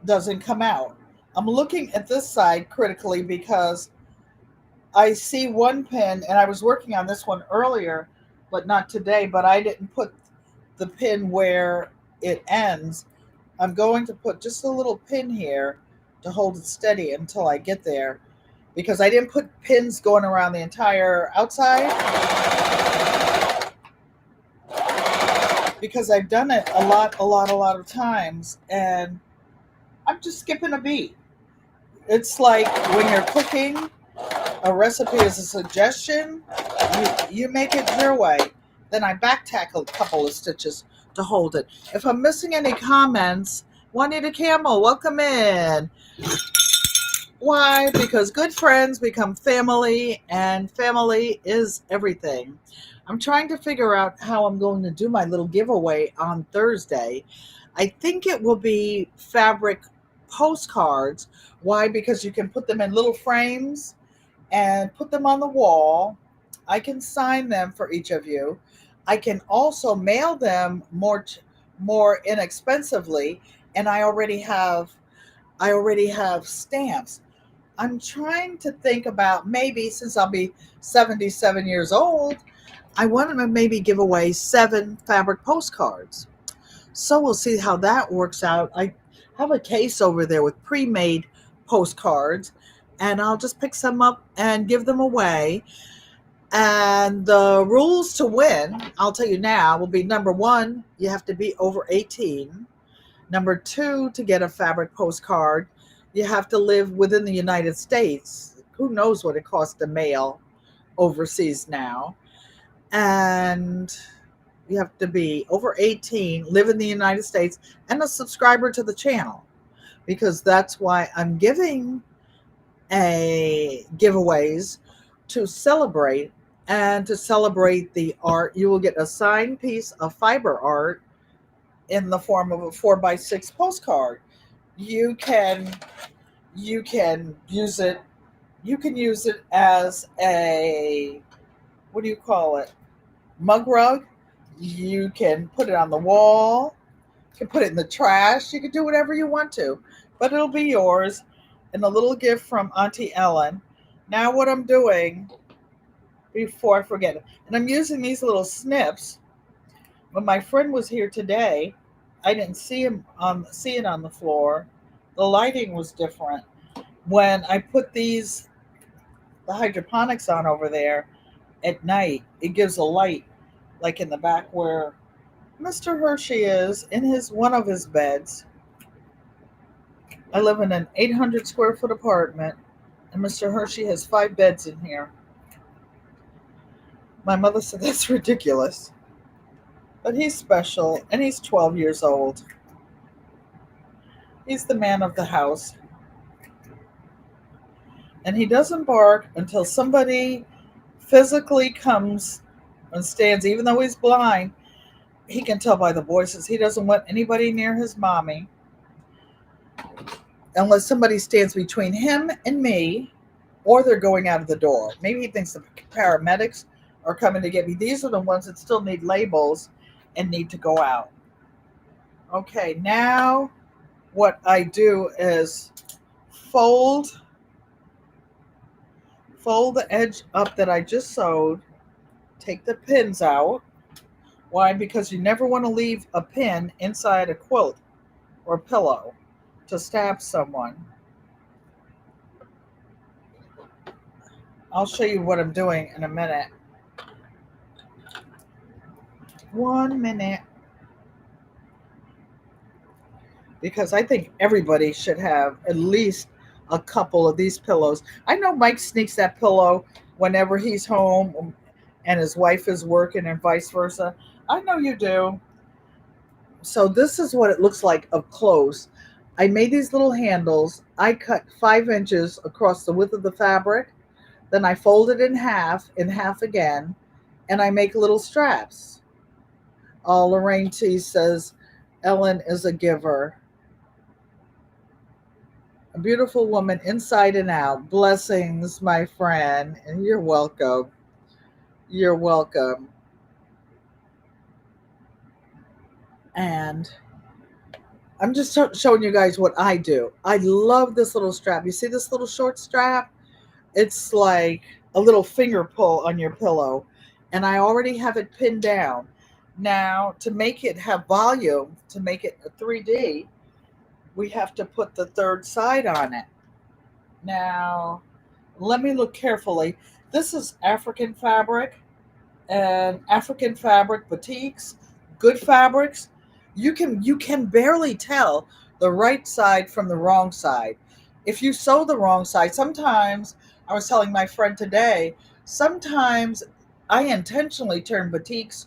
doesn't come out. I'm looking at this side critically because I see one pin, and I was working on this one earlier, but not today, but I didn't put the pin where it ends. I'm going to put just a little pin here to hold it steady until I get there because I didn't put pins going around the entire outside because I've done it a lot of times, and I'm just skipping a beat. It's like when you're cooking, a recipe is a suggestion, you make it your way. Then I back tack a couple of stitches to hold it. If I'm missing any comments, Juanita Camel, welcome in. Why? Because good friends become family, and family is everything. I'm trying to figure out how I'm going to do my little giveaway on Thursday. I think it will be fabric postcards. Why? Because you can put them in little frames and put them on the wall. I can sign them for each of you. I can also mail them more inexpensively, and I already have stamps. I'm trying to think about maybe since I'll be 77 years old, I want to maybe give away 7 fabric postcards. So we'll see how that works out. I have a case over there with pre-made postcards, and I'll just pick some up and give them away. And the rules to win, I'll tell you now, will be number 1, you have to be over 18. Number 2, to get a fabric postcard, you have to live within the United States. Who knows what it costs to mail overseas now? And you have to be over 18, live in the United States, and a subscriber to the channel, because that's why I'm giving a giveaways to celebrate. And to celebrate the art, you will get a signed piece of fiber art in the form of a 4x6 postcard. You can use it. You can use it as a, what do you call it? Mug rug. You can put it on the wall. You can put it in the trash. You can do whatever you want to, but it'll be yours. And a little gift from Auntie Ellen. Now, what I'm doing before I forget it, and I'm using these little snips. When my friend was here today, I didn't see it on the floor. The lighting was different. When I put the hydroponics on over there at night, it gives a light, like in the back where Mr. Hershey is in his one of his beds. I live in an 800 square foot apartment, and Mr. Hershey has 5 beds in here. My mother said that's ridiculous, but he's special, and he's 12 years old. He's the man of the house, and he doesn't bark until somebody physically comes and stands, even though he's blind. He can tell by the voices. He doesn't want anybody near his mommy unless somebody stands between him and me, or they're going out of the door. Maybe he thinks the paramedics are coming to get me. These are the ones that still need labels and need to go out. Okay, now what I do is fold the edge up that I just sewed, take the pins out. Why? Because you never want to leave a pin inside a quilt or pillow to stab someone. I'll show you what I'm doing in a minute. 1 minute. Because I think everybody should have at least a couple of these pillows. I know Mike sneaks that pillow whenever he's home and his wife is working and vice versa. I know you do. So this is what it looks like up close. I made these little handles. I cut 5 inches across the width of the fabric. Then I fold it in half again, and I make little straps. Lorraine T says, Ellen is a giver. A beautiful woman inside and out. Blessings, my friend. And you're welcome. You're welcome. And I'm just showing you guys what I do. I love this little strap. You see this little short strap? It's like a little finger pull on your pillow. And I already have it pinned down. Now, to make it have volume, to make it a 3D, we have to put the third side on it. Now, let me look carefully. This is African fabric, and African fabric batiks, good fabrics. You can barely tell the right side from the wrong side. If you sew the wrong side, sometimes I was telling my friend today, sometimes I intentionally turn batiks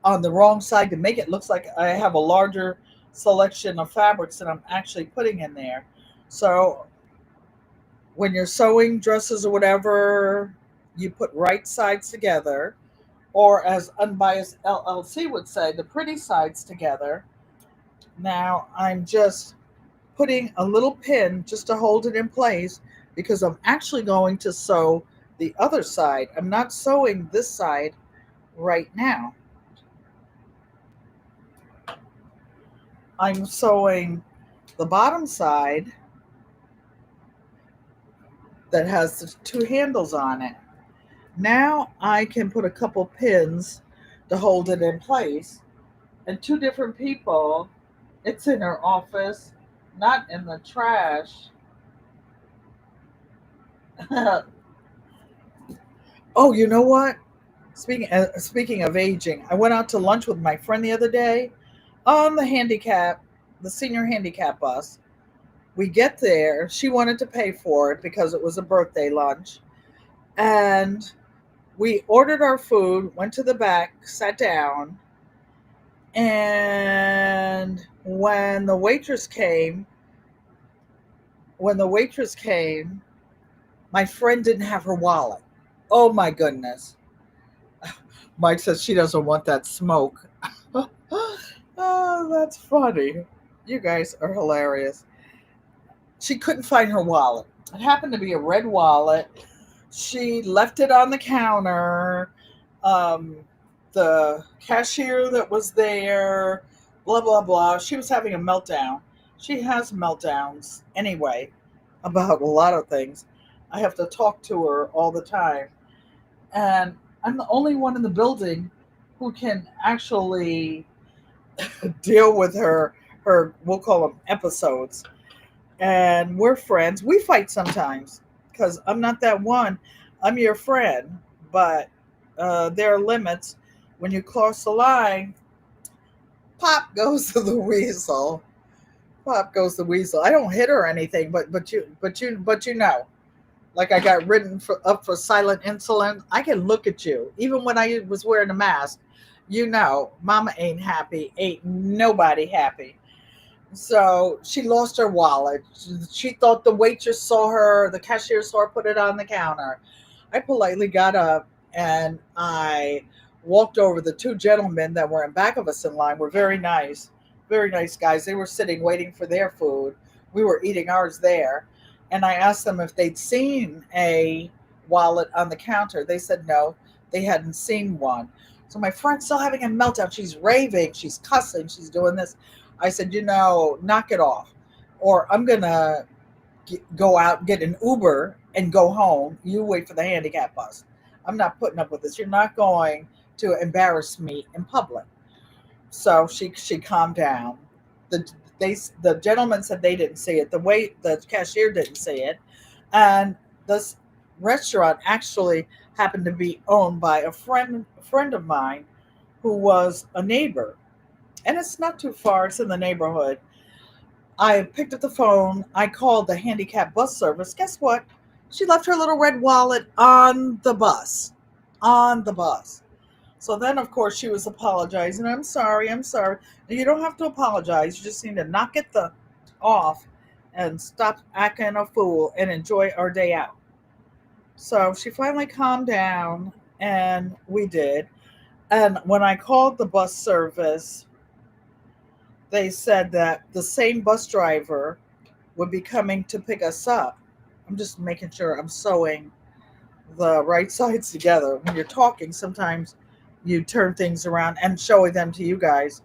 on the wrong side to make it look like I have a larger selection of fabrics that I'm actually putting in there. So when you're sewing dresses or whatever, you put right sides together, or as Unbiased LLC would say, the pretty sides together. Now I'm just putting a little pin just to hold it in place because I'm actually going to sew the other side. I'm not sewing this side right now. I'm sewing the bottom side that has the two handles on it. Now I can put a couple pins to hold it in place. And two different people, it's in her office, not in the trash. Oh, you know what? Speaking of aging, I went out to lunch with my friend the other day on the senior handicap bus. We get there. She wanted to pay for it because it was a birthday lunch. And we ordered our food, went to the back, sat down. And when the waitress came, my friend didn't have her wallet. Oh my goodness. Mike says she doesn't want that smoke. Oh, that's funny. You guys are hilarious. She couldn't find her wallet. It happened to be a red wallet. She left it on the counter. Um, the cashier that was there, blah, blah, blah. She was having a meltdown. She has meltdowns anyway about a lot of things. I have to talk to her all the time. And I'm the only one in the building who can actually deal with her we'll call them episodes. And we're friends. We fight sometimes because I'm not that one. I'm your friend, but there are limits. When you cross the line, pop goes the weasel. Pop goes the weasel. I don't hit her or anything, but you know, like I got up for silent insulin. I can look at you even when I was wearing a mask. You know, Mama ain't happy. Ain't nobody happy. So she lost her wallet. She thought the waitress saw her, the cashier saw her put it on the counter. I politely got up and I walked over. The two gentlemen that were in back of us in line were very nice guys. They were sitting waiting for their food. We were eating ours there. And I asked them if they'd seen a wallet on the counter. They said no, they hadn't seen one. So my friend's still having a meltdown. She's raving, she's cussing, she's doing this. I said, knock it off, or I'm going to go out, get an Uber, and go home. You wait for the handicap bus. I'm not putting up with this. You're not going to embarrass me in public. So she calmed down. The gentleman said they didn't see it. The cashier didn't see it. And this restaurant actually happened to be owned by a friend of mine who was a neighbor. And it's not too far. It's in the neighborhood. I picked up the phone. I called the handicap bus service. Guess what? She left her little red wallet on the bus. On the bus. So then, of course, she was apologizing. I'm sorry. You don't have to apologize. You just need to knock it off and stop acting a fool and enjoy our day out. So she finally calmed down, and we did. And when I called the bus service, they said that the same bus driver would be coming to pick us up. I'm just making sure I'm sewing the right sides together. When you're talking, sometimes you turn things around and showing them to you guys.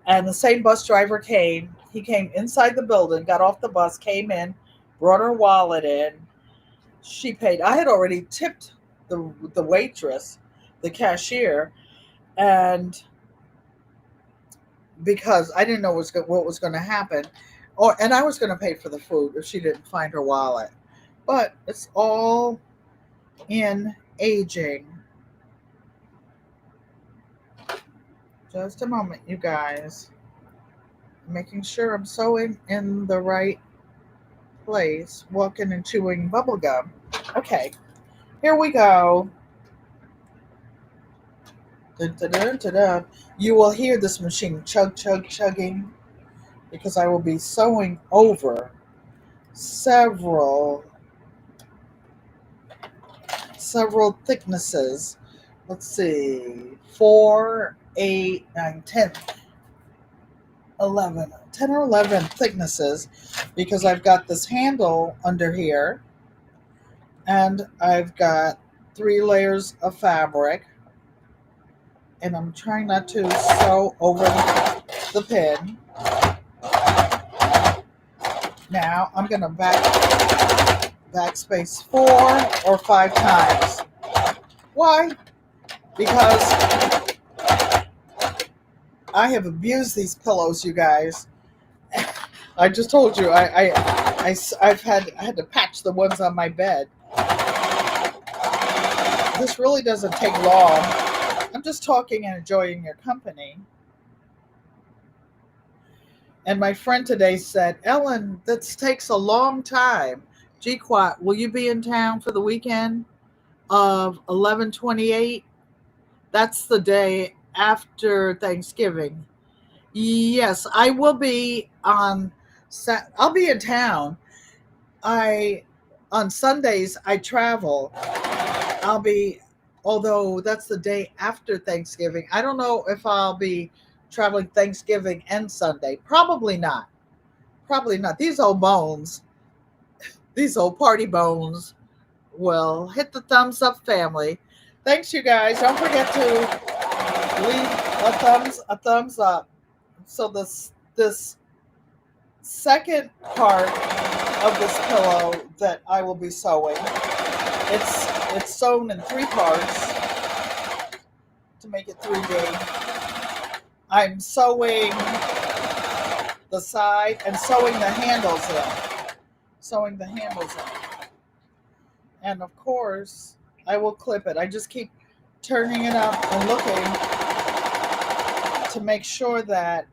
And the same bus driver came. He came inside the building, got off the bus, came in, brought her wallet in. She paid. I had already tipped the waitress, the cashier, and because I didn't know what was going to happen, and I was going to pay for the food if she didn't find her wallet. But it's all in aging. Just a moment, you guys. Making sure I'm sewing in the right place, walking and chewing bubble gum. Okay, here we go. Dun, dun, dun, dun, dun. You will hear this machine chugging because I will be sewing over several thicknesses. Let's see, 4, 8, 9, 10, 11, 10 or 11 thicknesses, because I've got this handle under here and I've got 3 layers of fabric, and I'm trying not to sew over the pin. Now I'm going to back backspace 4 or 5 times. Why? Because I have abused these pillows, you guys. I just told you I had to patch the ones on my bed. This really doesn't take long. I'm just talking and enjoying your company. And my friend today said, Ellen, this takes a long time. GQUAT, will you be in town for the weekend of 11/28? That's the day after Thanksgiving. Yes, I will be on. I'll be in town. I on Sundays I travel. I'll be, although that's the day after Thanksgiving. I don't know if I'll be traveling Thanksgiving and Sunday. Probably not. Probably not. These old party bones will hit the thumbs up family. Thanks, you guys. Don't forget to leave a thumbs up. So this second part of this pillow that I will be sewing, it's sewn in 3 parts to make it 3D. I'm sewing the side and sewing the handles in. Sewing the handles in. And of course, I will clip it. I just keep turning it up and looking to make sure that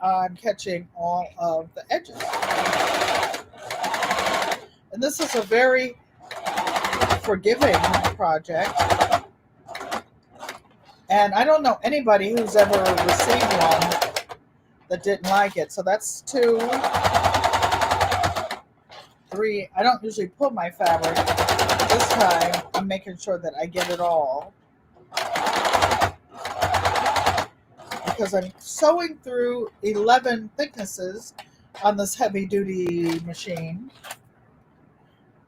I'm catching all of the edges. And this is a very forgiving project. And I don't know anybody who's ever received one that didn't like it. So that's 2, 3. I don't usually pull my fabric. This time I'm making sure that I get it all, because I'm sewing through 11 thicknesses on this heavy duty machine.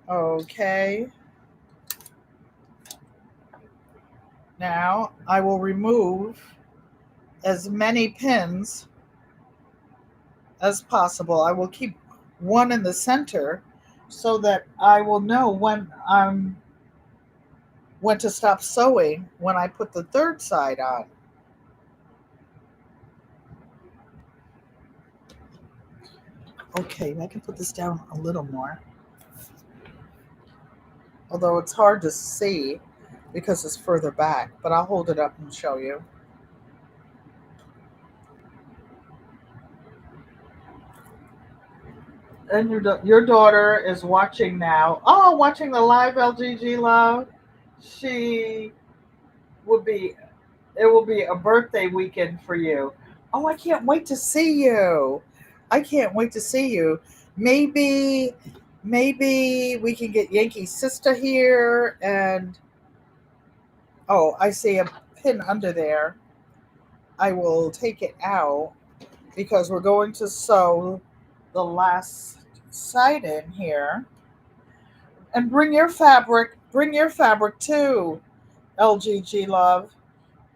Okay. Now I will remove as many pins as possible. I will keep one in the center so that I will know when to stop sewing when I put the third side on. Okay, I can put this down a little more. Although it's hard to see because it's further back, but I'll hold it up and show you. And your daughter is watching now. Oh, watching the live LGG love. She will be. It will be a birthday weekend for you. Oh, I can't wait to see you. I can't wait to see you. Maybe we can get Yankee's sister here. And oh, I see a pin under there. I will take it out because we're going to sew the last side in here. And bring your fabric too, LGG love,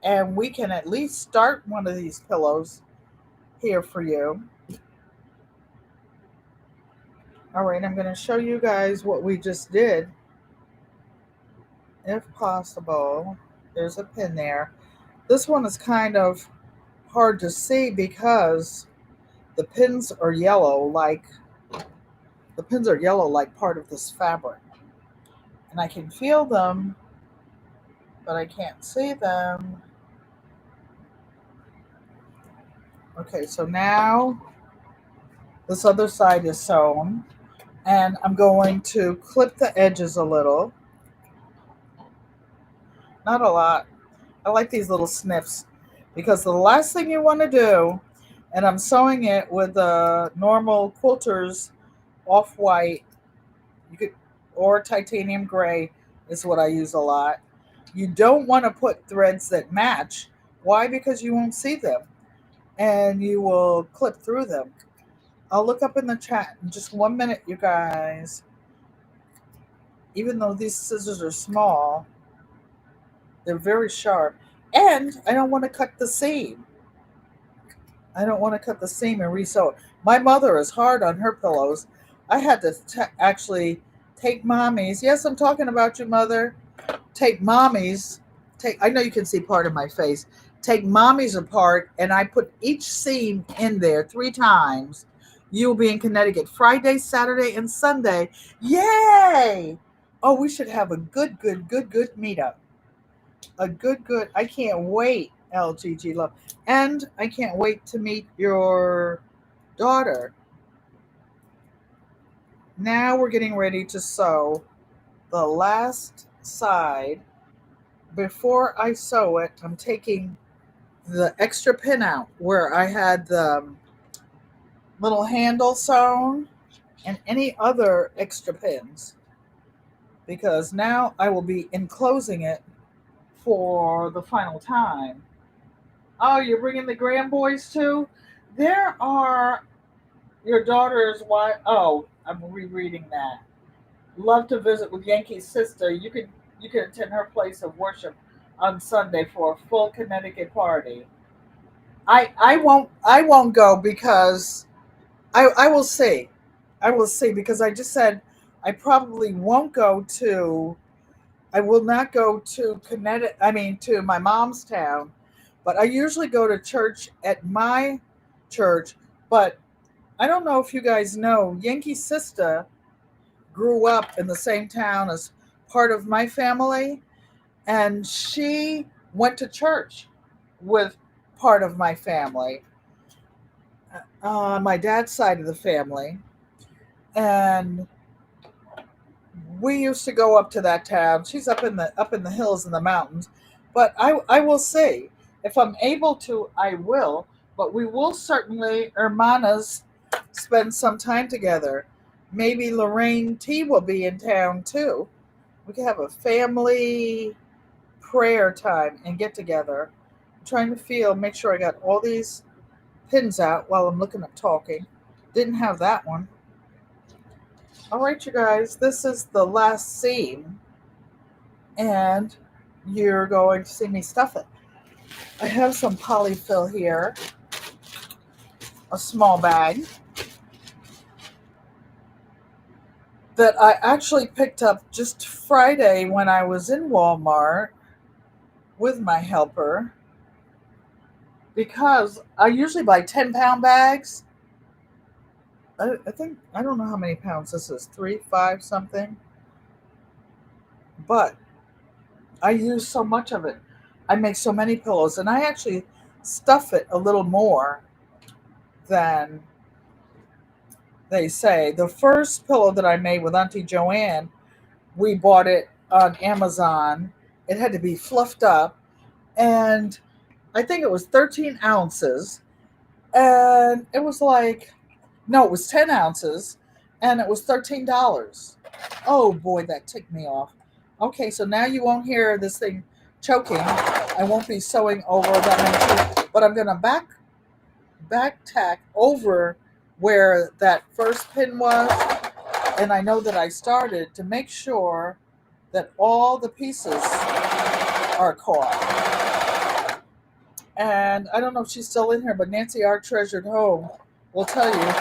and we can at least start one of these pillows here for you. All right, I'm going to show you guys what we just did. If possible, there's a pin there. This one is kind of hard to see because the pins are yellow like part of this fabric. And I can feel them, but I can't see them. Okay, so now this other side is sewn, and I'm going to clip the edges a little. Not a lot. I like these little snips because the last thing you want to do, and I'm sewing it with a normal quilters off-white, or titanium gray is what I use a lot. You don't want to put threads that match. Why? Because you won't see them and you will clip through them. I'll look up in the chat in just 1 minute, you guys. Even though these scissors are small, they're very sharp. And I don't want to cut the seam. I don't want to cut the seam and resew it. My mother is hard on her pillows. I had to actually Take mommies. Yes, I'm talking about you, mother. Take mommies. I know you can see part of my face. Take mommies apart, and I put each seam in there 3 times. You'll be in Connecticut Friday, Saturday, and Sunday. Yay! Oh, we should have a good meetup. A good. I can't wait, LGG Love. And I can't wait to meet your daughter. Now we're getting ready to sew the last side. Before I sew it, I'm taking the extra pin out where I had the little handle sewn and any other extra pins, because now I will be enclosing it for the final time. Oh, you're bringing the grandboys too? There are your daughter's wife. Oh, I'm rereading that. Love to visit with Yankee's sister. You can attend her place of worship on Sunday for a full Connecticut party. I won't go because I will see. I will see because I just said I probably won't go to I will not go to Connecticut, I mean to my mom's town, but I usually go to church at my church, but I don't know if you guys know, Yankee's sister grew up in the same town as part of my family, and she went to church with part of my family, on my dad's side of the family, and we used to go up to that town. She's up in the hills and the mountains, but I will see if I'm able to. I will, but we will certainly, hermanas, spend some time together. Maybe Lorraine T will be in town too. We could have a family prayer time and get together. I'm trying to make sure I got all these pins out while I'm looking at talking. Didn't have that one. All right, you guys, this is the last seam, and you're going to see me stuff it. I have some polyfill here, a small bag that I actually picked up just Friday when I was in Walmart with my helper, because I usually buy 10-pound bags. I think, I don't know how many pounds this is, 3, 5, something, but I use so much of it. I make so many pillows, and I actually stuff it a little more than they say. The first pillow that I made with Auntie Joanne, we bought it on Amazon. It had to be fluffed up, and I think it was 13 ounces, and it was like, no, it was 10 ounces, and it was $13. Oh boy, that ticked me off. Okay, so now you won't hear this thing choking. I won't be sewing over that many, but I'm gonna back tack over where that first pin was, and I know that I started to make sure that all the pieces are caught. And I don't know if she's still in here, but Nancy, our treasured home, will tell you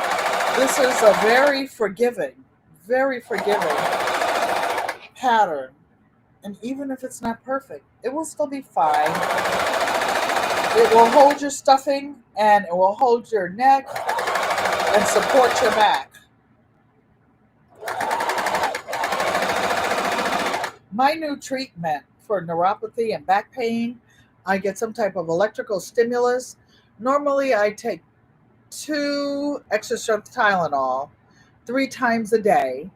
this is a very forgiving pattern. And even if it's not perfect, it will still be fine. It will hold your stuffing, and it will hold your neck and support your back. My new treatment for neuropathy and back pain, I get some type of electrical stimulus. Normally, I take 2 extra strength Tylenol 3 times a day,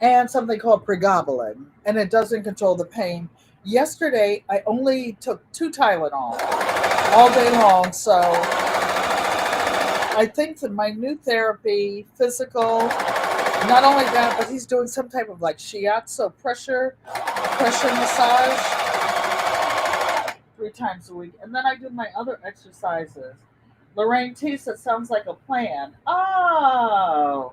and something called pregabalin, and it doesn't control the pain. Yesterday, I only took 2 Tylenol all day long, so I think that my new therapy, physical, not only that, but he's doing some type of like shiatsu pressure massage 3 times a week. And then I do my other exercises. Lorraine T said, sounds like a plan. Oh,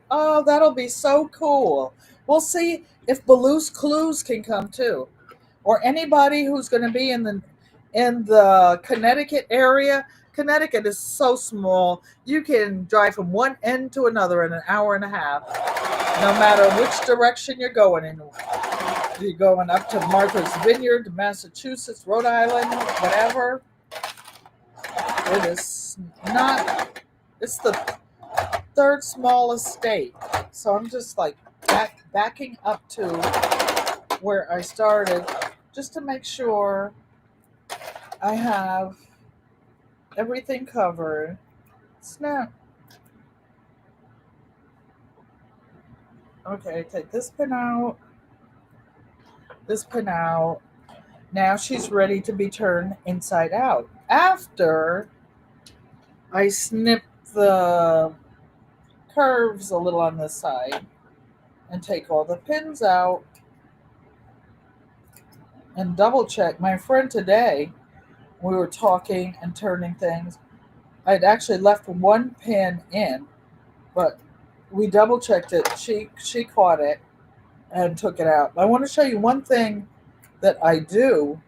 that'll be so cool. We'll see if Belu's Clues can come too, or anybody who's going to be in the Connecticut area. Connecticut is so small. You can drive from one end to another in an hour and a half. No matter which direction you're going in. You're going up to Martha's Vineyard, Massachusetts, Rhode Island, whatever. It is not, it's the third smallest state. So I'm just like backing up to where I started just to make sure I have everything covered. Snap. Okay, take this pin out, this pin out. Now she's ready to be turned inside out. After I snip the curves a little on this side and take all the pins out and double check. My friend today, we were talking and turning things. I'd actually left one pin in, but we double checked it. She caught it and took it out. I want to show you one thing that I do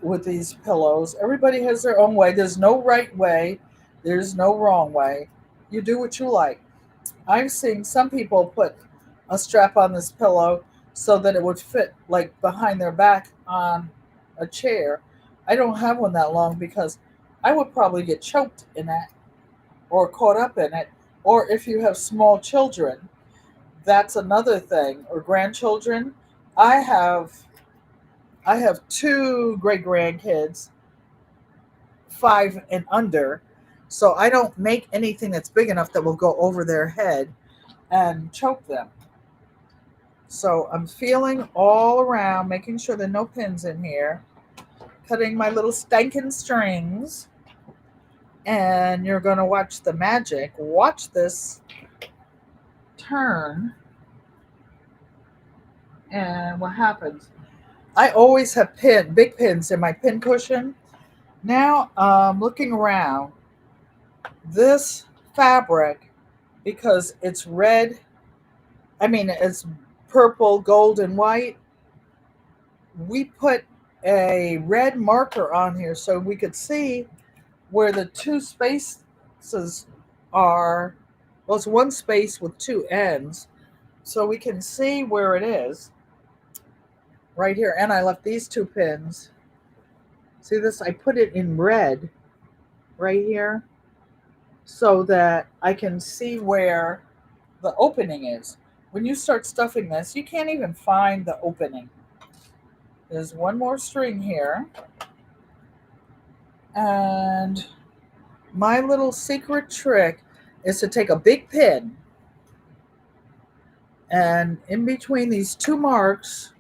with these pillows. Everybody has their own way. There's no right way. There's no wrong way. You do what you like. I've seen some people put a strap on this pillow so that it would fit like behind their back on a chair. I don't have one that long because I would probably get choked in it or caught up in it. Or if you have small children, that's another thing. Or grandchildren. I have two great grandkids, 5 and under. So I don't make anything that's big enough that will go over their head and choke them. So I'm feeling all around, making sure there are no pins in here, cutting my little stinking strings, and you're going to watch the magic. Watch this turn, and what happens? I always have big pins in my pin cushion. Now I'm looking around. This fabric, because it's red, it's purple, gold, and white, we put a red marker on here so we could see where the two spaces are. Well, it's one space with two ends, so we can see where it is right here. And I left these 2 pins. See this? I put it in red right here so that I can see where the opening is. When you start stuffing this, you can't even find the opening. There's one more string here. And my little secret trick is to take a big pin, and in between these 2 marks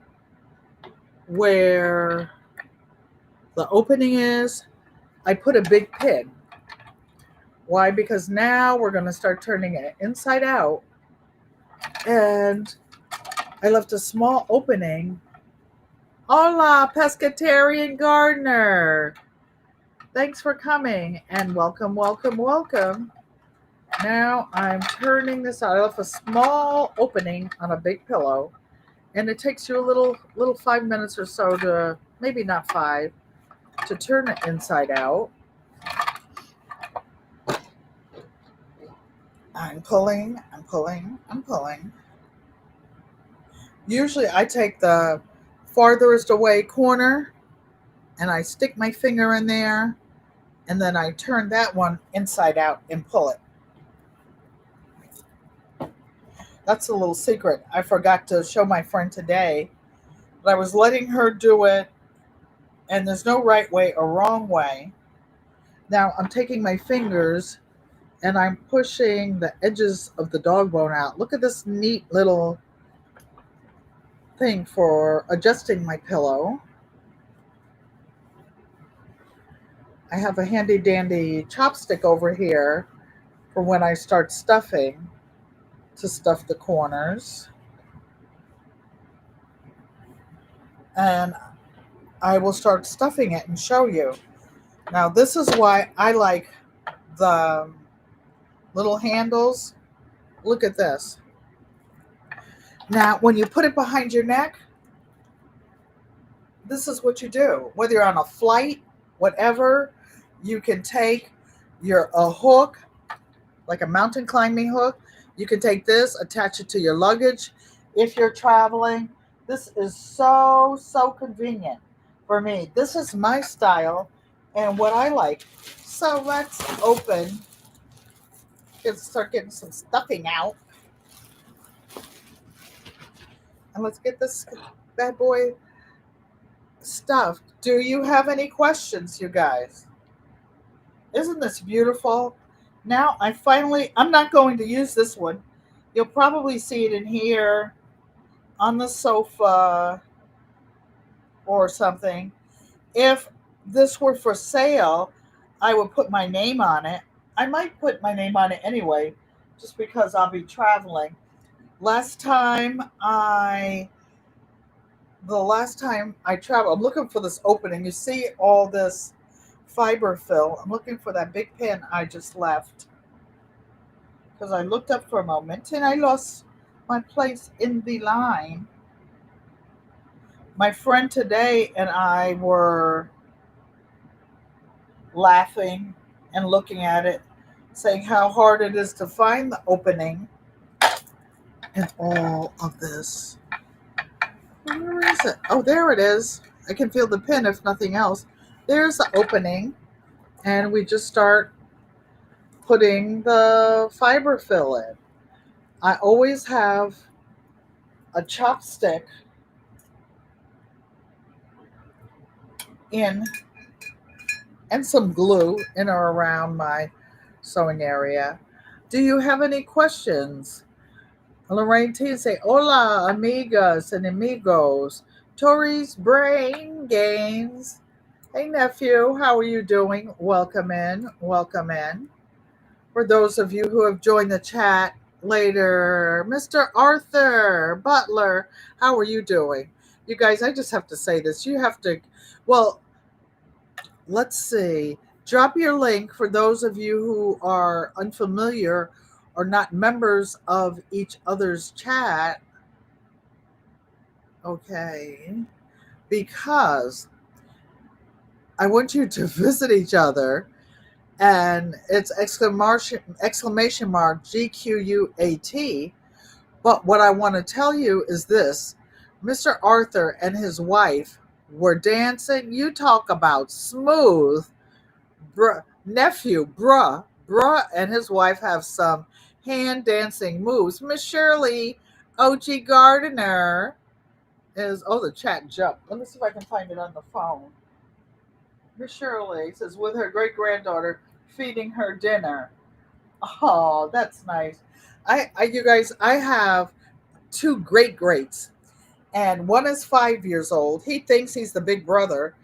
where the opening is, I put a big pin. Why? Because now we're going to start turning it inside out, and I left a small opening. Hola, pescatarian gardener. Thanks for coming, and welcome, welcome, welcome. Now I'm turning this out. I left a small opening on a big pillow, and it takes you a little 5 minutes or so to, maybe not 5, to turn it inside out. I'm pulling, I'm pulling, I'm pulling. Usually I take the farthest away corner and I stick my finger in there, and then I turn that one inside out and pull it. That's a little secret I forgot to show my friend today, but I was letting her do it, and there's no right way or wrong way. Now I'm taking my fingers and I'm pushing the edges of the dog bone out. Look at this neat little thing for adjusting my pillow. I have a handy dandy chopstick over here for when I start stuffing, to stuff the corners. And I will start stuffing it and show you. Now this is why I like the little handles. Look at this. Now when you put it behind your neck, this is what you do. Whether you're on a flight, whatever, you can take a hook like a mountain climbing hook. You can take this, attach it to your luggage if you're traveling. This is so, so convenient for me. This is my style and what I like. So let's open and start getting some stuffing out. And let's get this bad boy stuffed. Do you have any questions, you guys? Isn't this beautiful? Now I'm not going to use this one. You'll probably see it in here on the sofa or something. If this were for sale, I would put my name on it. I might put my name on it anyway, just because I'll be traveling. Last time I the last time I traveled, I'm looking for this opening. You see all this fiber fill. I'm looking for that big pin I just left because I looked up for a moment and I lost my place in the line. My friend today and I were laughing and looking at it, saying how hard it is to find the opening in all of this. Where is it? Oh, there it is. I can feel the pin if nothing else. There's the opening, and we just start putting the fiber fill in. I always have a chopstick in and some glue in or around my sewing area. Do you have any questions? Lorraine T say, hola, amigas and amigos. Tori's brain gains. Hey, nephew, how are you doing? Welcome in. Welcome in. For those of you who have joined the chat later, Mr. Arthur Butler, how are you doing? You guys, I just have to say this. You have to, well, let's see. Drop your link for those of you who are unfamiliar or not members of each other's chat. Okay. Because I want you to visit each other, and it's exclamation mark GQUAT. But what I want to tell you is this: Mr. Arthur and his wife were dancing. You talk about smooth. Bruh, and his wife have some hand dancing moves. Miss Shirley, OG Gardener, is, oh, the chat jumped. Let me see if I can find it on the phone. Miss Shirley says, with her great granddaughter feeding her dinner. Oh, that's nice. You guys, I have two great greats, and one is 5 years old. He thinks he's the big brother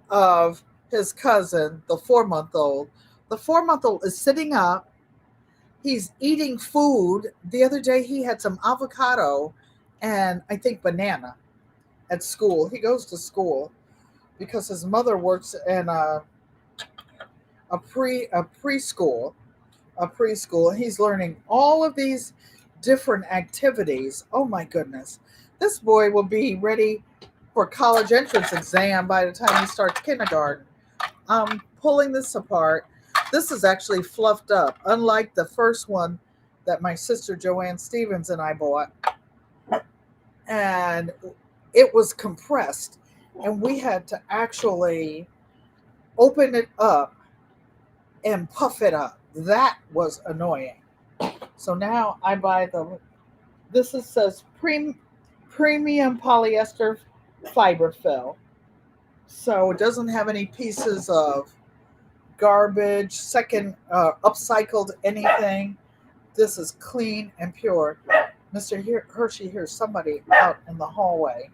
of his cousin, the 4 month old. The 4 month old is sitting up. He's eating food. The other day, he had some avocado and I think banana at school. He goes to school because his mother works in a preschool. He's learning all of these different activities. Oh my goodness. This boy will be ready for college entrance exam by the time he starts kindergarten. I'm pulling this apart. This is actually fluffed up, unlike the first one that my sister Joanne Stevens and I bought. And it was compressed, and we had to actually open it up and puff it up. That was annoying. So now I buy says premium polyester fiber fill. So it doesn't have any pieces of garbage, upcycled anything. This is clean and pure. Mr. Hershey hears somebody out in the hallway,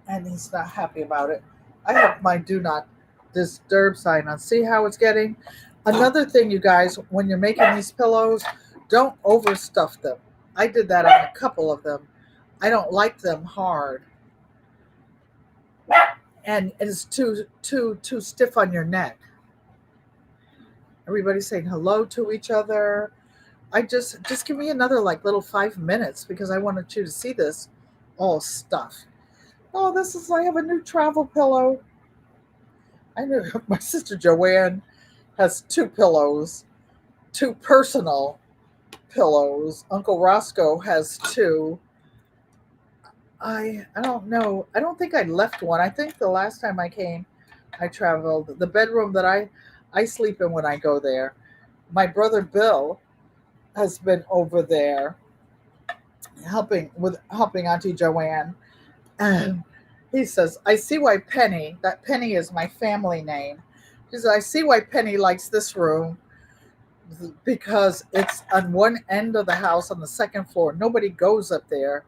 and he's not happy about it. I have my do not disturb sign on. See how it's getting? Another thing, you guys, when you're making these pillows, don't overstuff them. I did that on a couple of them. I don't like them hard, and it's too stiff on your neck. Everybody's saying hello to each other. I just give me another little 5 minutes because I wanted you to see this all stuff. Oh, I have a new travel pillow. I knew my sister Joanne has two pillows. two personal pillows. Uncle Roscoe has two. I don't know. I don't think I left one. I think the last time I came, I traveled the bedroom that I sleep in when I go there. My brother Bill has been over there helping Auntie Joanne, and he says, "I see why Penny. That Penny is my family name." He says, "I see why Penny likes this room because it's on one end of the house on the second floor. Nobody goes up there.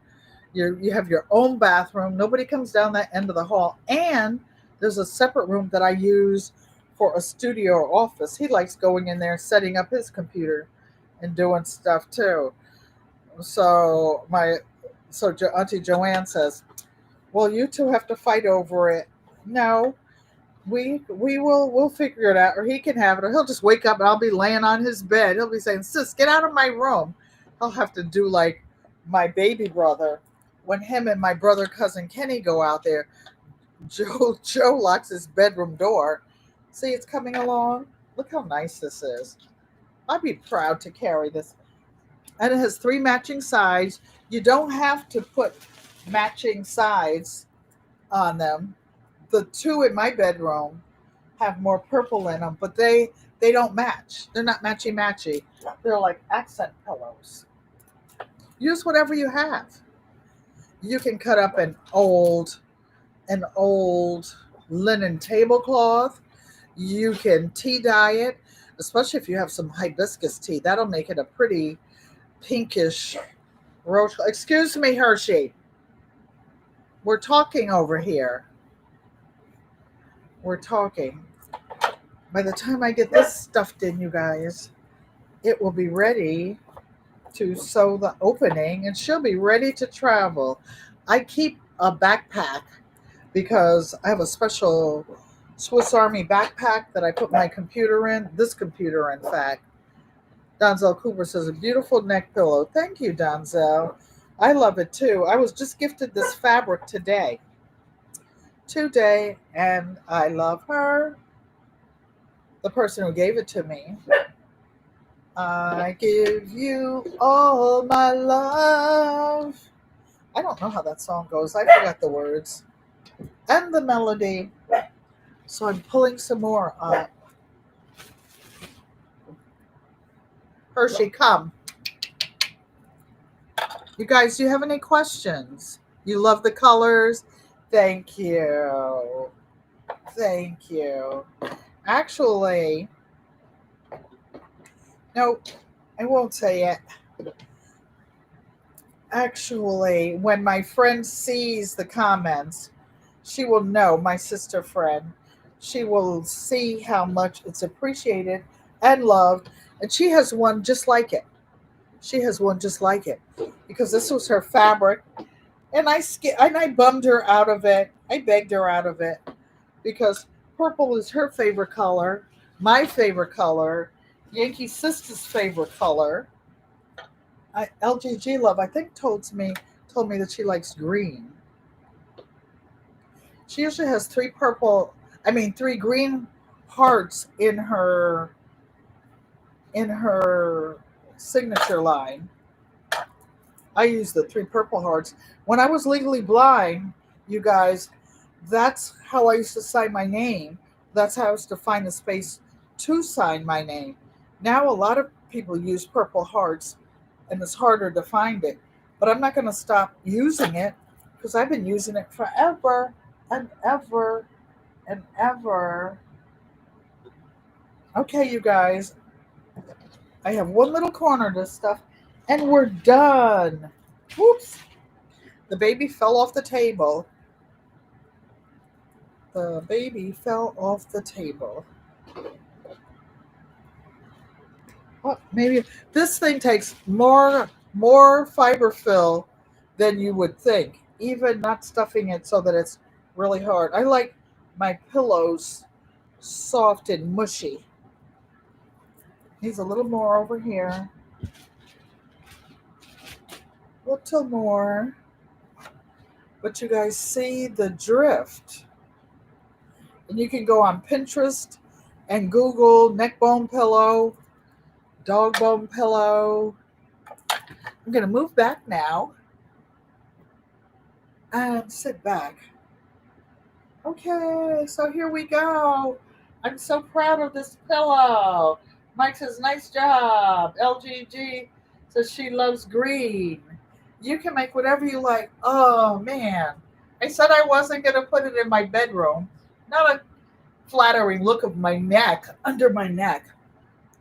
You have your own bathroom. Nobody comes down that end of the hall. And there's a separate room that I use for a studio or office. He likes going in there, setting up his computer and doing stuff too." So Auntie Joanne says, "Well, you two have to fight over it." No, we'll figure it out, or he can have it, or he'll just wake up and I'll be laying on his bed. He'll be saying, "Sis, get out of my room." He'll have to do like my baby brother when him and my brother cousin Kenny go out there. Joe locks his bedroom door. See, it's coming along. Look how nice this is. I'd be proud to carry this. And it has three matching sides. You don't have to put matching sides on them. The two in my bedroom have more purple in them, but they don't match. They're not matchy matchy. They're like accent pillows. Use whatever you have. You can cut up an old linen tablecloth. You can tea dye it, especially if you have some hibiscus tea. That'll make it a pretty pinkish rose. Excuse me, Hershey. We're talking over here. We're talking. By the time I get this stuffed in, you guys, it will be ready to sew the opening and she'll be ready to travel. I keep a backpack because I have a special Swiss Army backpack that I put my computer in. This computer, in fact. Donzel Cooper says, "A beautiful neck pillow." Thank you, Donzel. I love it too. I was just gifted this fabric today, and I love her. The person who gave it to me. I give you all my love. I don't know how that song goes. I forgot the words and the melody. So I'm pulling some more up. Hershey, come. You guys, do you have any questions? You love the colors? Thank you. Thank you. Actually, no, I won't say it. Actually, when my friend sees the comments, she will know, my sister friend, she will see how much it's appreciated and loved. And she has one just like it. She has one just like it because this was her fabric. And I bummed her out of it. I begged her out of it because purple is her favorite color, my favorite color, Yankee Sister's favorite color. LGG Love, I think, told me that she likes green. She usually has three green hearts in her signature line. I use the three purple hearts. When I was legally blind, you guys, that's how I used to sign my name. That's how I used to find the space to sign my name. Now a lot of people use purple hearts and it's harder to find it. But I'm not going to stop using it because I've been using it forever and ever and ever. Okay, you guys, I have one little corner to stuff and we're done. Whoops. The baby fell off the table. The baby fell off the table. Oh, maybe this thing takes more fiber fill than you would think, even not stuffing it so that it's really hard. I like my pillows soft and mushy. Needs a little more over here. A little more. But you guys see the drift. And you can go on Pinterest and Google neck bone pillow dog bone pillow. I'm going to move back now and sit back. Okay, so here we go. I'm so proud of this pillow. Mike says, nice job. LGG says she loves green. You can make whatever you like. Oh, man. I said I wasn't going to put it in my bedroom. Not a flattering look of my neck, under my neck.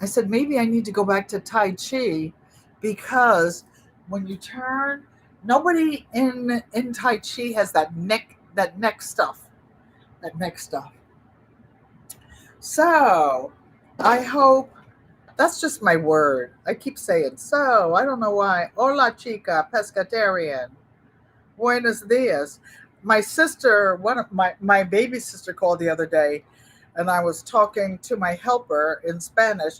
I said, maybe I need to go back to Tai Chi because when you turn, nobody in Tai Chi has that neck stuff. That neck stuff. So I hope that's just my word. I keep saying so. I don't know why. Hola, chica, pescatarian. Buenos dias. My sister, one of my baby sister called the other day, and I was talking to my helper in Spanish,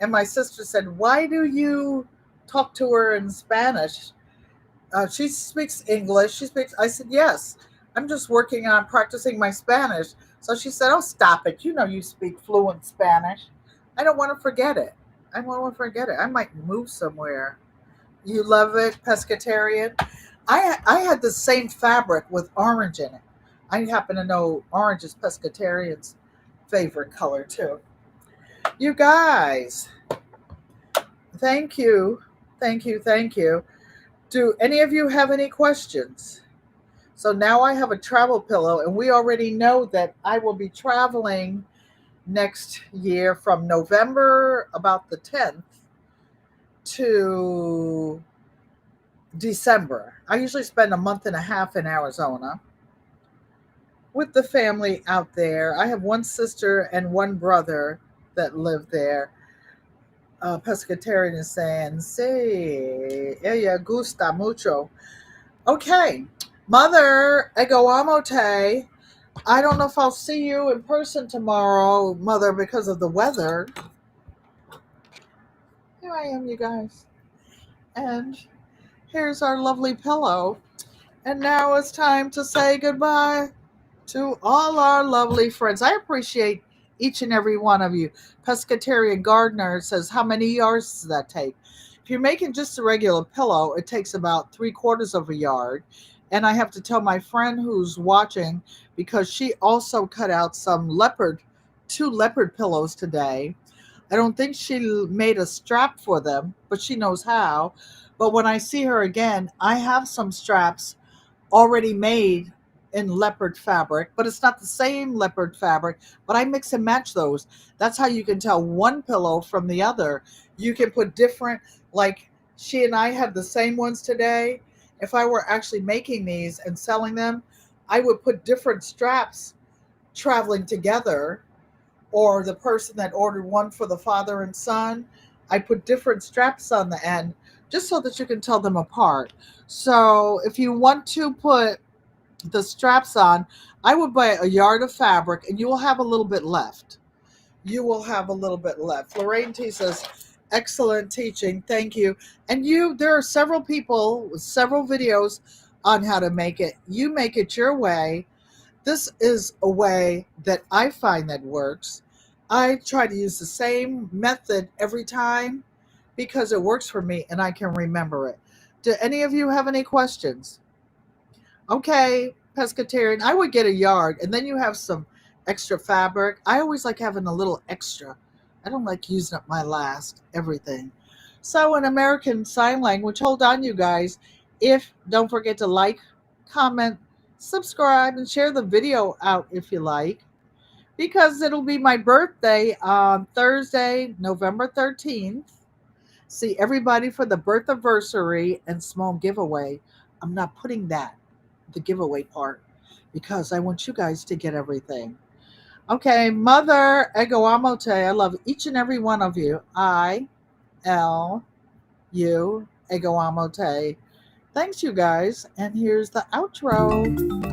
and my sister said, "Why do you talk to her in Spanish? She speaks English." She speaks. I said, "Yes, I'm just working on practicing my Spanish." So she said, "Oh, stop it! You know you speak fluent Spanish. I don't want to forget it. I don't want to forget it. I might move somewhere." You love it, pescatarian. I had the same fabric with orange in it. I happen to know orange is pescatarian's favorite color too. You guys, thank you, thank you, thank you. Do any of you have any questions? So now I have a travel pillow, and we already know that I will be traveling next year from November about the 10th to December. I usually spend a month and a half in Arizona with the family out there. I have one sister and one brother that live there. Pescatarian is saying, sí, ella gusta mucho. Okay, Mother Egoamote, I don't know if I'll see you in person tomorrow, Mother, because of the weather. Here I am, you guys. And here's our lovely pillow. And now it's time to say goodbye to all our lovely friends. I appreciate each and every one of you. Pescatarian Gardener says, how many yards does that take? If you're making just a regular pillow, it takes about 3/4 of a yard. And I have to tell my friend who's watching, because she also cut out two leopard pillows today. I don't think she made a strap for them, but she knows how. But when I see her again, I have some straps already made in leopard fabric, but it's not the same leopard fabric, but I mix and match those. That's how you can tell one pillow from the other. You can put different, like she and I had the same ones today. If I were actually making these and selling them, I would put different straps traveling together, or the person that ordered one for the father and son, I put different straps on the end just so that you can tell them apart. So if you want to put the straps on, I would buy a yard of fabric and you will have a little bit left. You will have a little bit left. Lorraine T says, excellent teaching. Thank you. And there are several people with several videos on how to make it. You make it your way. This is a way that I find that works. I try to use the same method every time because it works for me and I can remember it. Do any of you have any questions? Okay, pescatarian, I would get a yard and then you have some extra fabric. I always like having a little extra. I don't like using up my last everything. So in American Sign Language, hold on, you guys. Don't forget to like, comment, subscribe, and share the video out if you like, because it'll be my birthday on Thursday, November 13th. See everybody for the birth anniversary and small giveaway. I'm not putting the giveaway part, because I want you guys to get everything. Okay, Mother Egoamote, I love each and every one of you. Egoamote. Thanks, you guys. And here's the outro.